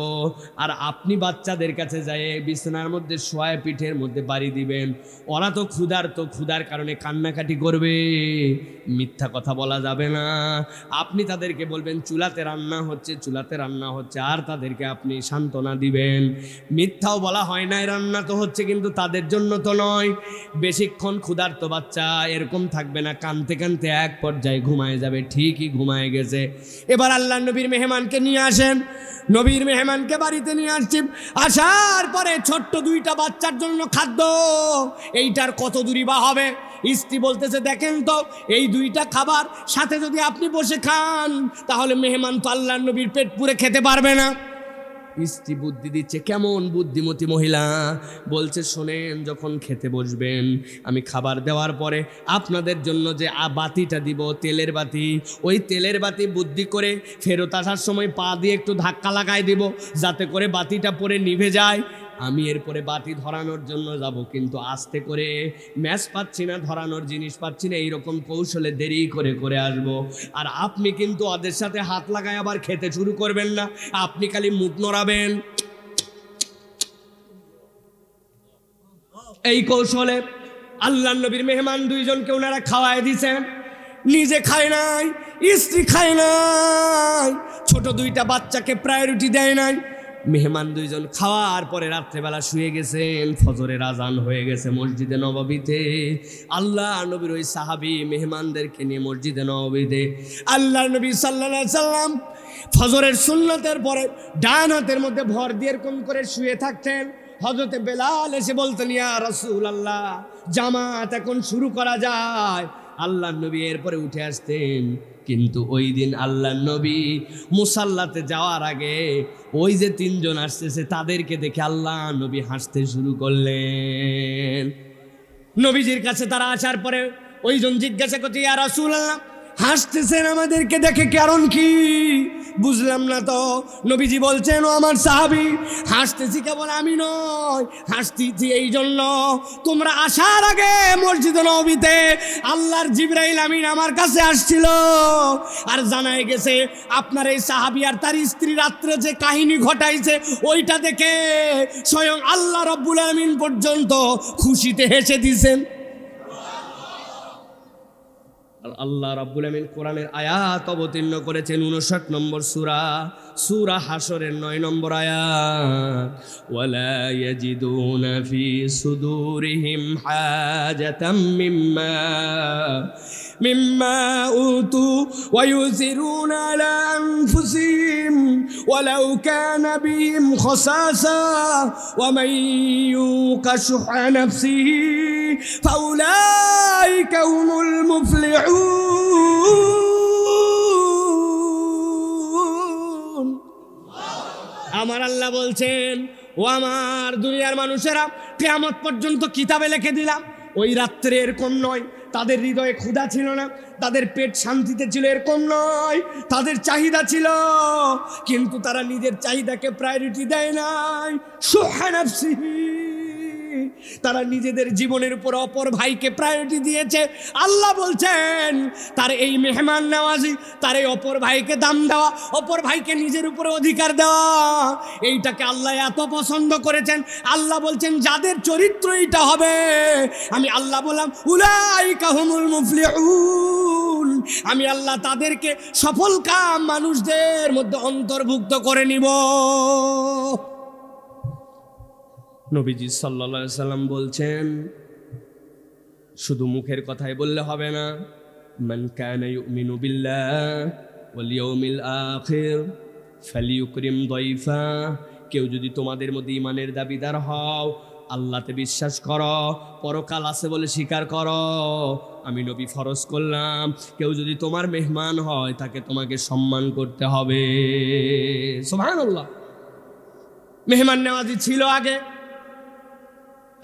আর আপনি বাচ্চাদের কাছে যায় বিছানার মধ্যে শোয়ায় পিঠের মধ্যে বাড়ি দিবেন। ওরা তো ক্ষুধার কারণে কান্নাকাটি করবে, মিথ্যা কথা বলা যাবে না। আপনি তাদেরকে বলবেন চুলাতে রান্না হচ্ছে, চুলাতে রান্না হচ্ছে, আর তাদেরকে আপনি সান্ত্বনা দিবেন। মিথ্যাও বলা হয় না, রান্না তো হচ্ছে, কিন্তু তাদের জন্য তো নয়। বেশিক্ষণ ক্ষুধার্ত বাচ্চা এরকম থাকবে না, কানতে কানতে এক পর্যায়ে ঘুমায় যাবে। ঠিকই ঘুমায় গেছে। এবার আল্লাহ নবীর মেহমানকে নিয়ে আসেন। নবীর মেহমানকে বাড়িতে নিয়ে আসছি, আসার পরে ছোট্ট 2টা বাচ্চার জন্য খাদ্য, এইটার কত দূরই বা হবে? স্ত্রী বলতেছে, দেখেন তো, এই 2টা খাবার সাথে যদি আপনি বসে খান, তাহলে মেহমান তো আল্লাহর নবীর পেট পুরে খেতে পারবে না। স্ত্রী বুদ্ধি দিচ্ছে, কেমন বুদ্ধিমতী মহিলা। বলছে, শোনেন, যখন খেতে বসবেন, আমি খাবার দেওয়ার পরে আপনাদের জন্য যে বাতিটা দিব, তেলের বাতি, ওই তেলের বাতি বুদ্ধি করে ফেরত আসার সময় পা দিয়ে একটু ধাক্কা লাগাই দিব, যাতে করে বাতিটা পরে নিভে যায়। আমি এরপরে বাতি ধরানোর জন্য যাব, কিন্তু আস্তে করে, ম্যাচ পাচ্ছি না, ধরানোর জিনিস পাচ্ছি না, এইরকম কৌশলে দেরি করে করে আসব। আর আপনি কিন্তু ওদের সাথে হাত লাগায় আবার খেতে শুরু করবেন না, আপনি খালি মুখ নড়াবেন। এই কৌশলে আল্লাহ নবীর মেহমান দুইজনকে ওনারা খাওয়ায় দিছেন, নিজে খায় নাই, স্ত্রী খায় নাই, ছোট দুইটা বাচ্চাকে প্রায়োরিটি দেয় নাই। মেহমান দুইজন খাওয়ার পরে রাত্রেবেলা শুয়ে গেছেন, ফজরের আজান হয়ে গেছে মসজিদে নববীতে। আল্লাহ নবীর ওই সাহাবী মেহমানদেরকে নিয়ে মসজিদে নববীতে আল্লাহ নবী সাল্লাল্লাহু আলাইহি সাল্লাম ফজরের সুন্নতের পরে ডান হাতের মধ্যে ভর দিয়ে এরকম করে শুয়ে থাকতেন। হযরতে বেলাল এসে বলতেন, ইয়া রাসূলুল্লাহ, জামাত এখন শুরু করা যায়। আল্লাহ নবী এরপরে উঠে আসতেন। কিন্তু ওই দিন আল্লাহ নবী মুসাল্লাতে যাওয়ার আগে ওই যে তিনজন আসতেছে তাদেরকে দেখে আল্লাহ নবী হাসতে শুরু করলেন। নবীজির কাছে তারা আসার পরে ওইজন জিজ্ঞাসা করছে, ইয়া রাসূলুল্লাহ, হাসতেছেন আমাদেরকে দেখে, কারণ কি? বুঝলাম না তো। নবীজি বলছেন, ও আমার সাহাবী, হাসতেছি কেবল আমি নয়, হাসতেছি এই জন্য, তোমরা আসার আগে মসজিদে নববীতে আল্লাহর জিবরাইল আমিন আমার কাছে আসছিল, আর জানাই গেছে আপনার এই সাহাবী আর তার স্ত্রী রাত্রে যে কাহিনী ঘটাইছে ওইটা দেখে স্বয়ং আল্লাহ রাব্বুল আলামিন পর্যন্ত খুশিতে হেসে দিয়েছেন। আল্লাহ রাব্বুল আমিন কোরআনের আয়াত অবতীর্ণ করেছেন 59 নম্বর সূরা হাশরের 9 নম্বর আয়াত, ওয়ালা ইয়াজিদুনা ফি সুদুরিহিম হাজাতাম মিম্মা উতু ওয়া ইউসিরুনা আলা আনফুসিহিম ওয়ালাউ কানা বিহিম খাসাসা ওয়া মান ইউকা শুহা নাফসিহি ফাউলাইকা হুমুল মুফলিহুন। আমার আল্লাহ বলছেন, ও আমার দুনিয়ার মানুষেরা, কিয়ামত পর্যন্ত কিতাবে লিখে দিলাম ওই রাত্রে এরকম নয়, তাদের হৃদয়ে ক্ষুধা ছিল না, তাদের পেট শান্তিতে ছিল এরকম নয়, তাদের চাহিদা ছিল, কিন্তু তারা নিজের চাহিদাকে প্রায়োরিটি দেয় নাই। শুহা নাফসিহি, তারা নিজেদের জীবনের উপর অপর ভাইকে প্রায়োরিটি দিয়েছে। আল্লাহ বলছেন, তার এই মেহমান নওয়াজি, তার এই অপর ভাইকে দাম দেওয়া, অপর ভাইকে নিজের উপরে অধিকার দেওয়া, এইটাকে আল্লাহ এত পছন্দ করেছেন। আল্লাহ বলছেন, যাদের চরিত্র এইটা হবে, আমি আল্লাহ বললাম, উলাইকা হুমুল মুফলিহুন, আমি আল্লাহ তাদেরকে সফল কাম মানুষদের মধ্যে অন্তর্ভুক্ত করে নিব। নবীজি সাল্লাল্লাহু আলাইহি সাল্লাম বলছেন, শুধু মুখের কথাই বললে হবে না, মান কানা ইউমিনু বিল্লাহ ওয়াল ইয়াউমিল আখির ফালিয়ুকরিম দাইফা, কেউ যদি তোমাদের মধ্যে ঈমানের দাবিদার হও, আল্লাহতে বিশ্বাস করো, পরকাল আছে বলে স্বীকার করো, আমি নবী ফরজ করলাম, কেউ যদি তোমার মেহমান হয় তাকে তোমাকে সম্মান করতে হবে। সুবহানাল্লাহ। মেহমান নেওয়াজি ছিল আগে,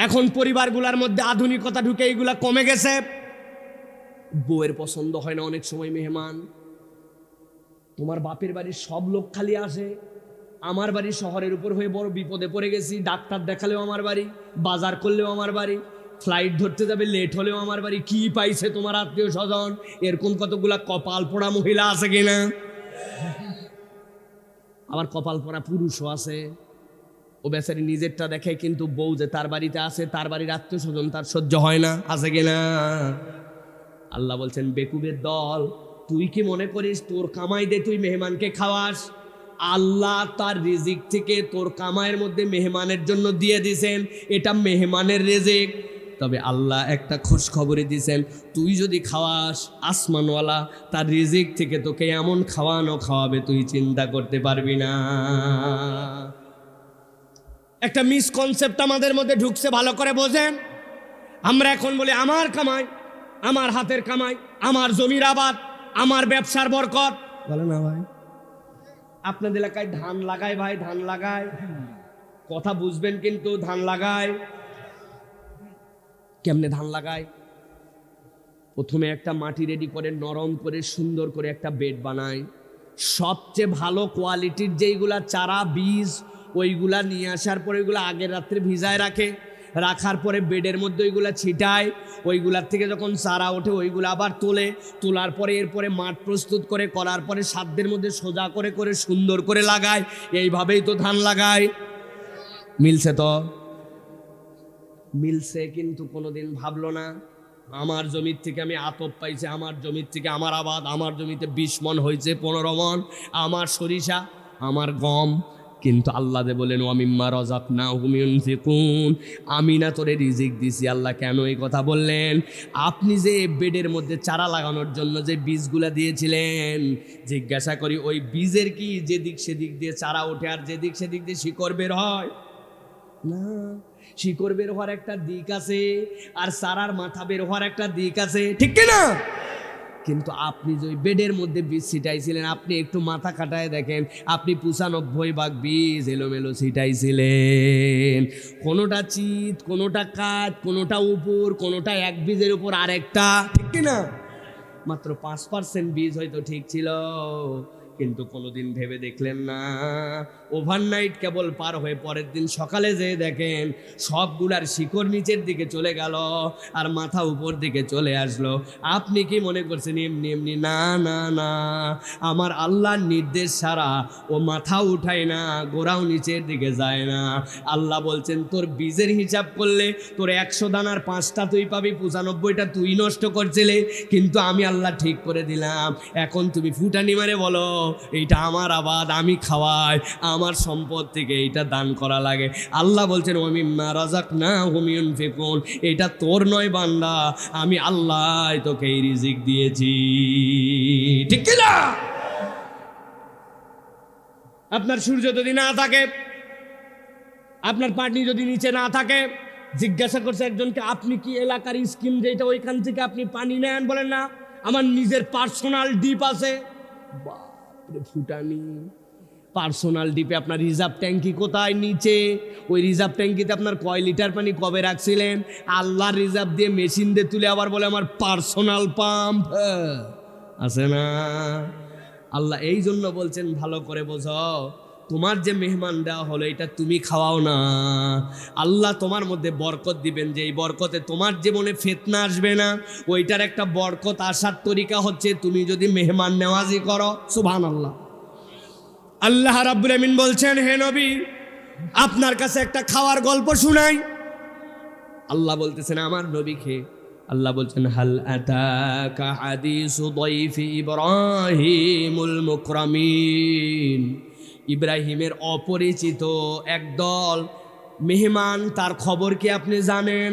এখন পরিবারগুলোর মধ্যে আধুনিকতা ঢুকে এইগুলা কমে গেছে। বউয়ের পছন্দ হয় না অনেক সময় মেহমান, তোমার বাপের বাড়ির সব লোক খালি আসে, আমার বাড়ি শহরের উপর হয়ে বড় বিপদে পড়ে গেছি, ডাক্তার দেখালেও আমার বাড়ি, বাজার করলেও আমার বাড়ি, ফ্লাইট ধরতে যাবে লেট হলেও আমার বাড়ি, কি পাইছে তোমার আত্মীয় স্বজন, এরকম কতগুলা কপাল পোড়া মহিলা আছে কিনা? আবার কপাল পোড়া পুরুষও আছে, ও বেচারি নিজেরটা দেখে, কিন্তু বউ যে তার বাড়িতে আছে, তার বাড়ির আত্মীয় স্বজন তার সহ্য হয় না, আছে কিনা? আল্লাহ বলছেন, বেকুবের দল, তুই কি মনে করিস তোর কামাই দিয়ে তুই মেহমানকে খাওয়াস? আল্লাহ তার রিজিক থেকে তোর কামাইয়ের মধ্যে মেহমানের জন্য দিয়ে দিয়েছেন, এটা মেহমানের রিজিক। তবে আল্লাহ একটা খুশ খবরে দিয়েছেন, তুই যদি খাওয়াস, আসমানওয়ালা তার রিজিক থেকে তোকে এমন খাওয়ানো খাওয়াবে তুই চিন্তা করতে পারবি না। একটা মিসকনসেপ্ট আমাদের মধ্যে ঢুকছে, ভালো করে বোঝেন। আমরা এখন বলি আমার কামাই, আমার হাতের কামাই, আমার জমির আবাদ, আমার ব্যবসার বরকত। বলে না ভাই, আপনাদের এলাকায় ধান লাগায়, ভাই ধান লাগায়, কথা বুঝবেন কিন্তু, ধান লাগায়। কেমনে ধান লাগায়? প্রথমে একটা মাটি রেডি করে, নরম করে, সুন্দর করে একটা বেড বানায়, সবচেয়ে ভালো কোয়ালিটির যেইগুলা চারা বীজ ওইগুলা নিয়ে আসার পরে ওইগুলো আগের রাত্রে ভিজায় রাখে, রাখার পরে বেডের মধ্যে ওইগুলা ছিটায়, ওইগুলার থেকে যখন চারা ওঠে ওইগুলো আবার তোলার পরে এরপরে মাঠ প্রস্তুত করার পরে সাধ্যের মধ্যে সোজা করে করে সুন্দর করে লাগায়। এইভাবেই তো ধান লাগায়। মিলছে তো? মিলছে, কিন্তু কোনোদিন ভাবলো না আমার জমির থেকে আমি আতপ পাইছি, আমার জমির থেকে আমার আবাদ, আমার জমিতে 20 মণ হয়েছে, 15 মণ, আমার সরিষা, আমার গম। কিন্তু আল্লাহ দে বলেন ওয়ামিম্মা রাযাকনাহুম ইউনফিকুন, আমি না তোরে রিজিক দিছি। আল্লাহ কেন এই কথা বললেন? আপনি যে বেডের মধ্যে চারা লাগানোর জন্য যে বীজগুলা দিয়েছিলেন, জিজ্ঞাসা করি ওই বীজের কি যেদিক সেদিক দিয়ে চারা ওঠে আর যেদিক সেদিক দিয়ে শিকড় বের হয়? না, শিকড় বের হওয়ার একটা দিক আছে আর চারার মাথা বের হওয়ার একটা দিক আছে, ঠিক কি না? কিন্তু আপনি যে বেডের মধ্যে বীজ ছিটাইছিলেন, আপনি একটু মাথা খাটায় দেখেন, আপনি 95 বীজ এলোমেলো ছিটাইছিলেন। কোনোটা চিত, কোনোটা কাঠ, কোনোটা উপর, কোনোটা এক বীজের উপর আরেকটা, ঠিক কি না? মাত্র 5% বীজ হয়তো ঠিক ছিল, কিন্তু কোনোদিন ভেবে দেখলেন না ওভারনাইট কেবল পার হয়ে পরের দিন সকালে যেয়ে দেখেন সবগুলার শিকড় নিচের দিকে চলে গেল আর মাথা উপর দিকে চলে আসলো। আপনি কি মনে করছেন এমনি এমনি? না না না, আমার আল্লাহর নির্দেশ ছাড়া ও মাথা উঠায় না, গোড়াও নিচের দিকে যায় না। আল্লাহ বলছেন তোর বীজের হিসাব করলে তোর 100 দানার 5টা তুই পাবি, 95টা তুই নষ্ট করছিলে, কিন্তু আমি আল্লাহ ঠিক করে দিলাম। এখন তুমি ফুটানি মারে বলো এইটা আমার আবাদ, আমি খাওয়াই, আমার সম্পদ থেকে এইটা দান করা লাগে। আল্লাহ বলছেন ওয়ামিম্মা রাযাকনাহুম ইউনফিকুন, এটা তোর নয় বান্দা, আমি আল্লাহ তোকে এই রিজিক দিয়েছি, ঠিক কি না? আপনার সূর্য যদি না থাকে, আপনার পানি যদি নিচে না থাকে, জিজ্ঞাসা করছে একজনকে আপনি কি এলাকার স্কিম যেটা ওইখান থেকে আপনি পানি নেন? বলেন না আমার নিজের পার্সোনাল ডিপ আছে। বাপরে ফুটানি, পার্সোনাল ডিপে আপনার রিজার্ভ ট্যাঙ্কি কোথায়? নিচে। ওই রিজার্ভ ট্যাঙ্কিতে আপনার কয় লিটার পানি কবে রাখছিলেন? আল্লাহর রিজার্ভ দিয়ে মেশিন দিয়ে তুলে আবার বলে আমার পার্সোনাল পাম্প আছে না? আল্লাহ এই জন্য বলছেন ভালো করে বোঝো, তোমার যে মেহমান দেওয়া হলো এটা তুমি খাওয়াও না, আল্লাহ তোমার মধ্যে বরকত দিবেন, যে এই বরকতে তোমার জীবনে ফিতনা আসবে না। ওইটার একটা বরকত আসার তরিকা হচ্ছে তুমি যদি মেহমান নেওয়াজি করো। সুবহানাল্লাহ। আল্লাহ রাব্বুল আমিন বলছেন হে নবী আপনার কাছে একটা খাওয়ার গল্প শুনাই। আল্লাহ বলতেছেন আমার নবীকে, আল্লাহ বলছেন হাল আতাকা হাদিসু দাইফি ইব্রাহিমুল মুকরামিন, ইব্রাহিমের অপরিচিত একদল মেহমান তার খবর কি আপনি জানেন?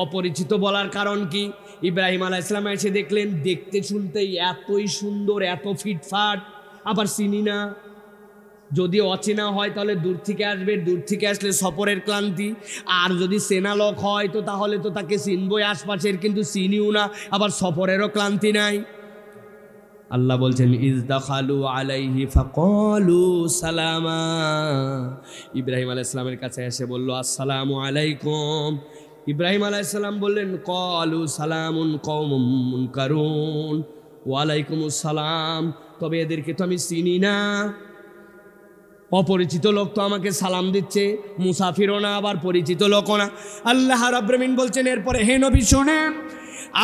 অপরিচিত বলার কারণ কি? ইব্রাহিম আলাইহিস সালাম এসে দেখলেন দেখতে শুনতেই এতই সুন্দর, এত ফিটফাট, আবার চিনি না। যদি অচেনা হয় তাহলে দূর থেকে আসবে, দূর থেকে আসলে সফরের ক্লান্তি, আর যদি চেনা লোক হয় তো তাহলে তো তাকে চিনবই আশপাশের, কিন্তু চিনিও না, আবার সফরেরও ক্লান্তি নাই। আল্লাহ বলছেন ইজদাখালু আলাইহি ফাকালু সালামা, ইব্রাহিম আলাইহিস সালামের কাছে এসে বলল আসসালামু আলাইকুম। ইব্রাহিম আলাইহিস সালাম বললেন ক্বালু সালামুন কওমুম মুনকারুন, ওয়ালাইকুমুস সালাম, তবে এদেরকে তো আমি চিনি না, অপরিচিত লোক তো আমাকে সালাম দিচ্ছে, মুসাফিরও না আবার পরিচিত লোকও না। আল্লাহ রাব্বুল আমিন বলছেন এরপরে হে নবী শোনেন,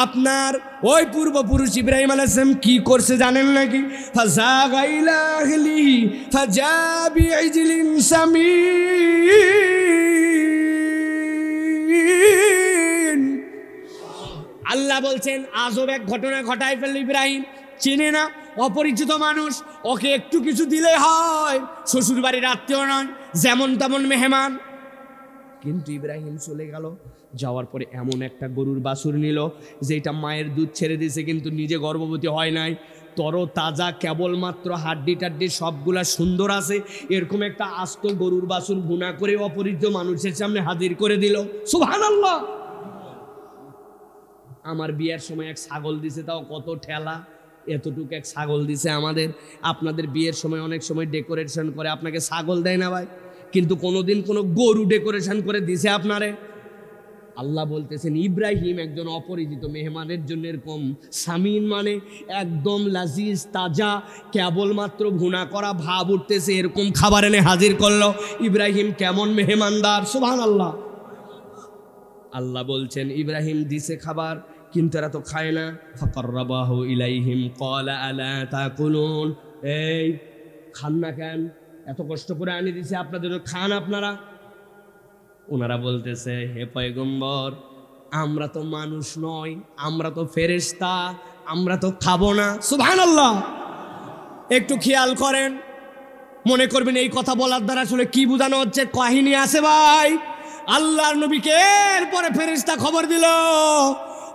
আপনার ওই পূর্বপুরুষ ইব্রাহিম আলাইহিস সালাম কি করছে জানেন নাকি? ফাযাগা ইলা আহলিহি ফাজা বিইজলিন সামিন। আল্লাহ বলছেন আজব এক ঘটনা ঘটায় ফেলল ইব্রাহিম, চিনে না, অপরিচিত মানুষ, ওকে একটু কিছু দিলে হয়, শ্বশুর বাড়ির আত্মীয় নয়, যেমন তেমন মেহমান। কিন্তু ইব্রাহিম চলে গেল, যাওয়ার পরে এমন একটা গরুর বাছুর নিল যেটা মায়ের দুধ ছেড়ে দিয়েছে কিন্তু নিজে গর্ভবতী হয় নাই, তরো তাজা, কেবলমাত্র হাড্ডি টাড্ডি সবগুলা সুন্দর আছে, এরকম একটা আস্ত গরুর বাছুর ভুনা করে অপরিচিত মানুষের সামনে হাজির করে দিল। সুবহানাল্লাহ। আমার বিয়ের সময় এক ছাগল দিছে, তাও কত ঠেলা, এতটুকু এক ছাগল দিছে আমাদের। আপনাদের বিয়ের সময় অনেক সময় ডেকোরেশন করে আপনাকে ছাগল দেয় না ভাই, কিন্তু কোনোদিন কোনো গরু ডেকোরেশন করে দিছে আপনারে? আল্লাহ বলতেছেন ইব্রাহিম একজন অপরিচিত মেহমানের জন্য এরকম সামিন মানে একদম লাজিজ তাজা, কেবলমাত্র ভুনা করা ভাব উঠতেছে এরকম খাবার এনে হাজির করলো। ইব্রাহিম কেমন মেহমানদার, সুবহানাল্লাহ। আল্লাহ বলছেন ইব্রাহিম দিছে খাবার, কিন্তু এরা তো খায় না। ফাকাররাবাহু ইলাইহিম ক্বালা আলা তাকুলুন, এই খান না কেন? এত কষ্ট করে আনি দিছে আপনাদের, খান আপনারা। ওনারা বলতেছে হে পয়গম্বর, আমরা তো মানুষ নই, আমরা তো ফেরেশতা, আমরা তো খাবো না। সুবহানাল্লাহ। একটু খেয়াল করেন, মনে করবেন এই কথা বলার দ্বারা আসলে কি বোঝানো হচ্ছে। কাহিনী আছে ভাই, আল্লাহর নবীকে এরপরে ফেরেশতা খবর দিল,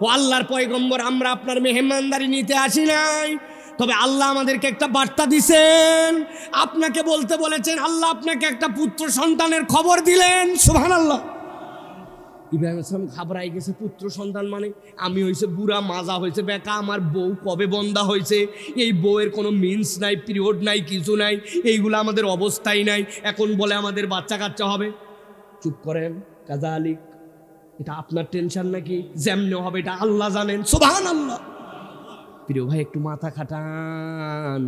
ও আল্লাহর পয়গম্বর, আমরা আপনার মেহমানদারি নিতে আসি নাই, তবে আল্লাহ আমাদেরকে একটা বার্তা দিছেন, আপনাকে বলতে বলেছেন, আল্লাহ আপনাকে একটা পুত্র সন্তানের খবর দিলেন। সুবহানাল্লাহ। ইব্রাহিম আসলাম ঘাবড়াই গেছে, পুত্র সন্তান মানে আমি হয়েছে বুড়া, মাজা হয়েছে বেকা, আমার বউ কবে বন্ধা হয়েছে, এই বউয়ের কোনো মিন্স নাই, পিরিয়ড নাই, কিছু নাই, এইগুলো আমাদের অবস্থাই নাই, এখন বলে আমাদের বাচ্চা কাচ্চা হবে। চুপ করেন, কাযালিক, এটা আপনার টেনশন নাকি? যেমনে হবে এটা আল্লাহ জানেন। সুবহানাল্লাহ। প্রিয় ভাই একটু মাথা খাটান,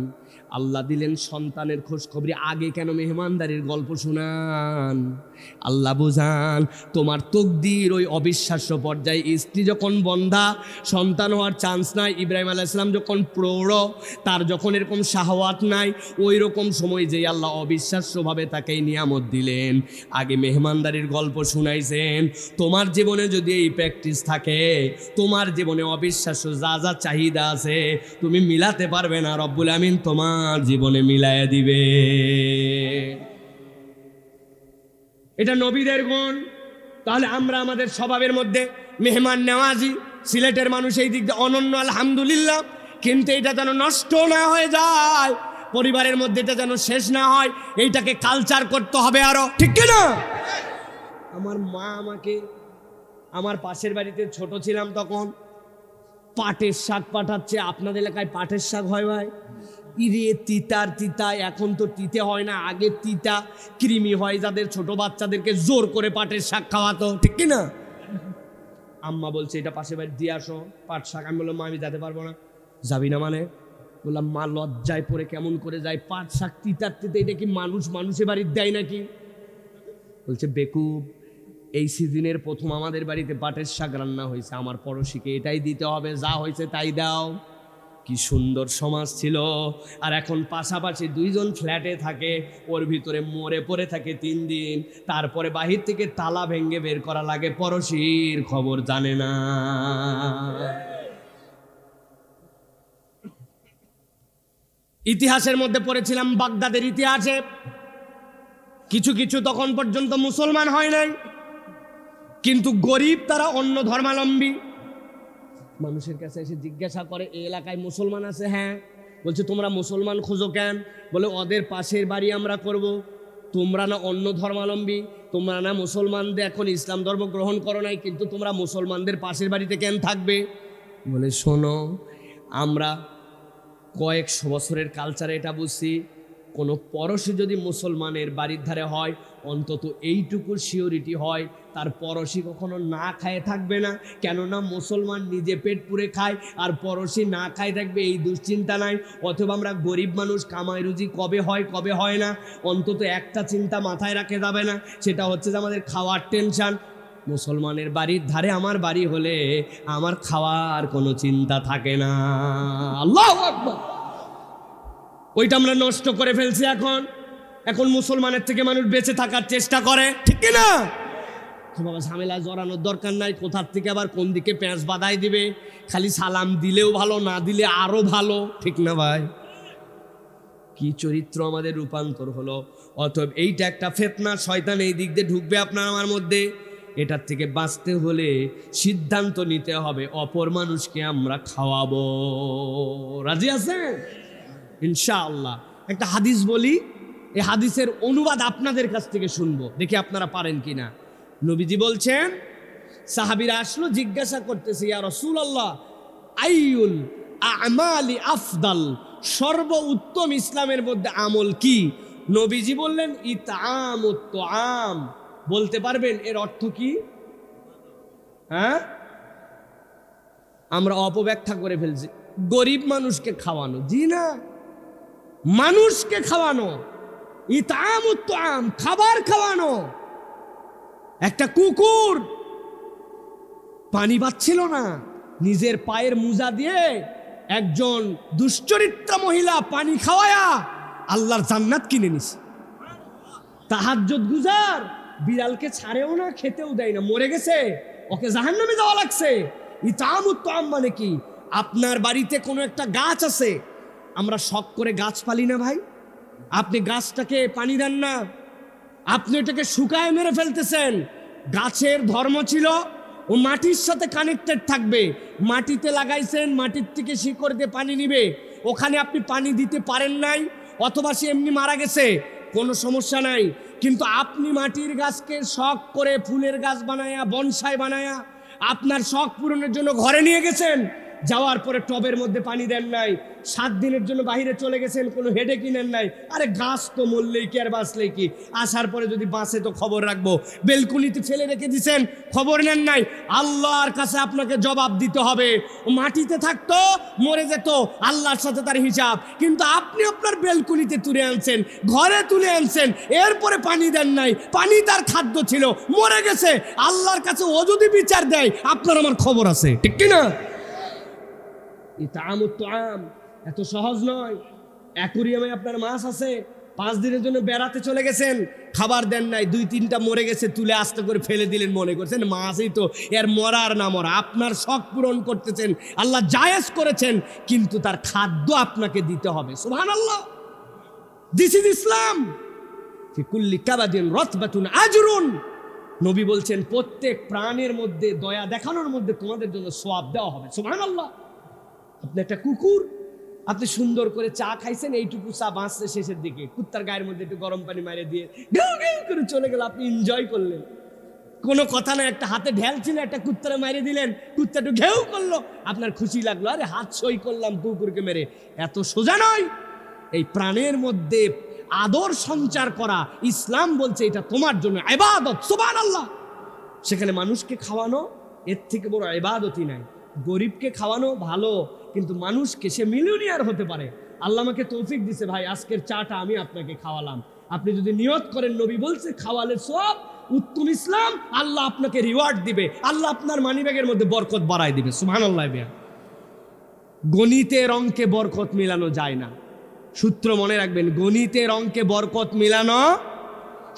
আল্লাহ দিলেন সন্তানের খোঁজখবরি, আগে কেন মেহমানদারির গল্প শোনান? আল্লাহ বুঝান তোমার তকদির ওই অবিশ্বাস্য পর্যায়ে, স্ত্রী যখন বন্ধা, সন্তান হওয়ার চান্স নাই, ইব্রাহিম আলাইহিস সালাম যখন প্রৌঢ়, তার যখন এরকম শাহওয়াত নাই, ওই রকম সময় যেই আল্লাহ অবিশ্বাস্যভাবে তাকে নিয়ামত দিলেন, আগে মেহমানদারির গল্প শুনাইছেন। তোমার জীবনে যদি এই প্র্যাকটিস থাকে, তোমার জীবনে অবিশ্বাস্য যা যা চাহিদা আছে তুমি মিলাতে পারবে না, রব্বুল আমিন তোমার জীবনে মিলায়া দিবে। এটা নবীদের গুণ। তাহলে আমরা আমাদের স্বভাবের মধ্যে মেহমান নেওয়াজি, সিলেটের মানুষ এই দিক দিয়ে অনন্য, আলহামদুলিল্লাহ, কিন্তু এটা যেন নষ্ট না হয়ে যায়, পরিবারের মধ্যে এটা যেন শেষ না হয়, এইটাকে কালচার করতে হবে আরো, ঠিক কিনা? আমার মা আমাকে, আমার পাশের বাড়িতে ছোট ছিলাম তখন পাটের শাক পাঠাচ্ছে। আপনাদের এলাকায় পাটের শাক হয় ভাই? ইরে তিতার তিতা, এখন তো তিতে হয় না, আগে তিতা কৃমি হয়, যাদের ছোট বাচ্চাদেরকে জোর করে পাটের শাক খাওয়াতো, ঠিক কিনা? আম্মা বলছে এটা পাশে বাড়ি দিয়ে আসো পাট শাক। আমি বললাম মা আমি যেতে পারবো না। যাবি না মানে? বললাম মা লজ্জায় পড়ে কেমন করে যায়, পাট শাক তিতার তিতে, এটা কি মানুষ মানুষের বাড়ির দেয় নাকি? বলছে বেকুব, এই সিজনের প্রথম আমাদের বাড়িতে পাটের শাক রান্না হয়েছে, আমার পড়শিকে এটাই দিতে হবে, যা হয়েছে তাই দাও। কি সুন্দর সমাজ ছিল। আর এখন পাশাপাশি দুইজন ফ্ল্যাটে থাকে, ওর ভিতরে মরে পড়ে থাকে 3 দিন, তারপরে বাহির থেকে তালা ভেঙে বের করা লাগে, পড়শির খবর জানে না। ইতিহাসের মধ্যে পড়েছিলাম, বাগদাদের ইতিহাসে কিছু কিছু তখন পর্যন্ত মুসলমান হয় নাই, কিন্তু গরিব তারা অন্য ধর্মাবলম্বী। মানুষের কাছে এসে জিজ্ঞাসা করে এই এলাকায় মুসলমান আছে? হ্যাঁ। বলছে তোমরা মুসলমান খোঁজো কেন? বলে ওদের পাশের বাড়ি আমরা করব। তোমরা না অন্য ধর্মাবলম্বী, তোমরা না মুসলমানদের এখন ইসলাম ধর্ম গ্রহণ করো নাই, কিন্তু তোমরা মুসলমানদের পাশের বাড়িতে কেন থাকবে? বলে শোনো, আমরা কয়েকশো বছরের কালচারে এটা বুঝছি, কোনো পড়শি যদি মুসলমানের বাড়ির ধারে হয়, অন্তত এইটুকুর সিওরিটি হয় তার পড়শি কখনো না খায় থাকবে না, কেননা মুসলমান নিজে পেট পুরে খায় আর পড়শি না খায় থাকবে এই দুশ্চিন্তা নাই। অথবা আমরা গরিব মানুষ, কামাই রুজি কবে হয় কবে হয় না, অন্তত একটা চিন্তা মাথায় রাখে যাবে না, সেটা হচ্ছে যে আমাদের খাওয়ার টেনশন। মুসলমানের বাড়ির ধারে আমার বাড়ি হলে আমার খাওয়ার কোনো চিন্তা থাকে না। আল্লাহু আকবার। ওইটা আমরা নষ্ট করে ফেলছি। এখন মুসলমানের থেকে মানুষ বেঁচে থাকার চেষ্টা করে, ঠিক কিনা? বাবা ঝামেলা জড়ানোর দরকার নাই, কোথার থেকে আবার কোন দিকে প্যাঁচ বাঁধাই দিবে, খালি সালাম দিলেও ভালো, না দিলে আরো ভালো, ঠিক না ভাই? কি চরিত্র আমাদের রূপান্তর হলো। অতএব এইটা একটা ফিতনা, শয়তান এই দিক দিয়ে ঢুকবে আপনার আমার মধ্যে। এটার থেকে বাঁচতে হলে সিদ্ধান্ত নিতে হবে অপর মানুষকে আমরা খাওয়াবো। রাজি আছেন? ইনশাআল্লাহ। একটা হাদিস বলি, এই হাদিসের অনুবাদ আপনাদের কাছ থেকে শুনবো, দেখি আপনারা পারেন কিনা। নবীজি বলছেন, সাহাবীরা আসলো জিজ্ঞাসা করতেছে, ইয়া রাসূলুল্লাহ আইয়ুল আমালি আফদাল, সর্বোত্তম ইসলামের মধ্যে আমল কি? নবীজি বললেন ইতআমুত তুআম। বলতে পারবেন এর অর্থ কি? হ্যাঁ, আমরা অপব্যাখ্যা করে ফেলছি। গরিব মানুষকে খাওয়ানো, জি না, মানুষকে খাওয়ানো, ইতামুত তাআম, খাবার খাওয়ানো। একটা কুকুর পানি পাচ্ছিল না, নিজের পায়ের মোজা দিয়ে একজন দুশ্চরিত্রা মহিলা পানি খাওয়ায়া আল্লাহর জান্নাত কিনে নিছে। তাহাজ্জুদ গুজার বিড়ালকে ছাড়েও না, খেতেও দেয় না, মরে গেছে, ওকে জাহান্নামে যাওয়া লাগছে। ইতামুত তাআম মানে কি? আপনার বাড়িতে কোনো একটা গাছ আছে, আমরা শখ করে গাছ পালি না ভাই? আপনি গাছটাকে পানি দেন না, আপনি এটাকে শুকায় মেরে ফেলতেছেন। গাছের ধর্ম ছিল ও মাটির সাথে কানেক্টেড থাকবে। মাটিতে লাগাইছেন, মাটির থেকে শিকড় দিয়ে পানি নিবে, ওখানে আপনি পানি দিতে পারেন নাই, অথবা সে এমনি মারা গেছে, কোনো সমস্যা নাই। কিন্তু আপনি মাটির গাছকে শখ করে ফুলের গাছ বানায়া, বনসাই বানায়া আপনার শখ পূরণের জন্য ঘরে নিয়ে গেছেন, যাওয়ার পরে টবের মধ্যে পানি দেন নাই, 7 দিনের জন্য বাইরে চলে গেছেন, কোনো হেডে কিনেন নাই। আরে গাছ তো মরলেই কি আর বাঁচলেই কি, আসার পরে যদি বাঁচে তো খবর রাখবো, বেলকুনিতে ফেলে রেখে দিছেন, খবর নেন নাই। আল্লাহর কাছে আপনাকে জবাব দিতে হবে। ও মাটিতে থাকতো, মরে যেত, আল্লাহর সাথে তার হিসাব। কিন্তু আপনি আপনার বেলকুনিতে তুলে আনছেন, ঘরে তুলে আনছেন, এরপরে পানি দেন নাই, পানি তার খাদ্য ছিল, মরে গেছে। আল্লাহর কাছে ও যদি বিচার দেয়, আপনার আমার খবর আছে, ঠিক কিনা? ইতামুত তাআম এত সহজ নয়। অ্যাকুরিয়ামে আপনার মাছ আছে, 5 দিনের জন্য বেড়াতে চলে গেছেন, খাবার দেন নাই, 2-3টা মরে গেছে, তুলে আস্তে করে ফেলে দিলেন, মনে করছেন মাছই তো, এর মরার না মরা। আপনার শখ পূরণ করতেছেন, আল্লাহ জায়েজ করেছেন, কিন্তু তার খাদ্য আপনাকে দিতে হবে। সুবহানাল্লাহ, দিস ইজ ইসলাম। ফি কুল্লি কাবাদিন রাতবাতুন আজরুন। নবী বলছেন প্রত্যেক প্রাণের মধ্যে দয়া দেখানোর মধ্যে তোমাদের জন্য সওয়াব দেওয়া হবে। সুবহানাল্লাহ। আপনি একটা কুকুর, আপনি সুন্দর করে চা খাইছেন, এইটুকু চা বাঁচছে শেষের দিকে, কুত্তার গায়ের মধ্যে একটু গরম পানি মারিয়ে দিয়ে ঘেউ ঘেউ করে চলে গেল, আপনি এনজয় করলেন, কোনো কথা না, একটা হাতে ঢেল ছিল, একটা কুত্তারে মারিয়ে দিলেন, কুত্তা একটু ঘেউ করলো, আপনার খুশি লাগলো, আরে হাত সই করলাম কুকুরকে মেরে। এত সোজা নয়। এই প্রাণের মধ্যে আদর সঞ্চার করা, ইসলাম বলছে এটা তোমার জন্য ইবাদত। সুবহানাল্লাহ। সেখানে মানুষকে খাওয়ানো এর থেকে বড় ইবাদতই নাই। গরিবকে খাওয়ানো ভালো, কিন্তু মানুষকে, সে মিলিয়নিয়ার হতে পারে। আল্লাহ আমাকে তৌফিক দিছে ভাই, আজকের চাটা আমি আপনাকে খাওয়ালাম। আপনি যদি নিয়ত করেন, নবী বলছে খাওয়ালে সব উত্তম ইসলাম, আল্লাহ আপনাকে রিওয়ার্ড দিবে, আল্লাহ আপনার মানিব্যাগের মধ্যে বরকত বাড়ায় দিবে। সুবহানাল্লাহ। গণিতের অঙ্কে বরকত মিলানো যায় না। সূত্র মনে রাখবেন, গণিতের অঙ্কে বরকত মিলানো,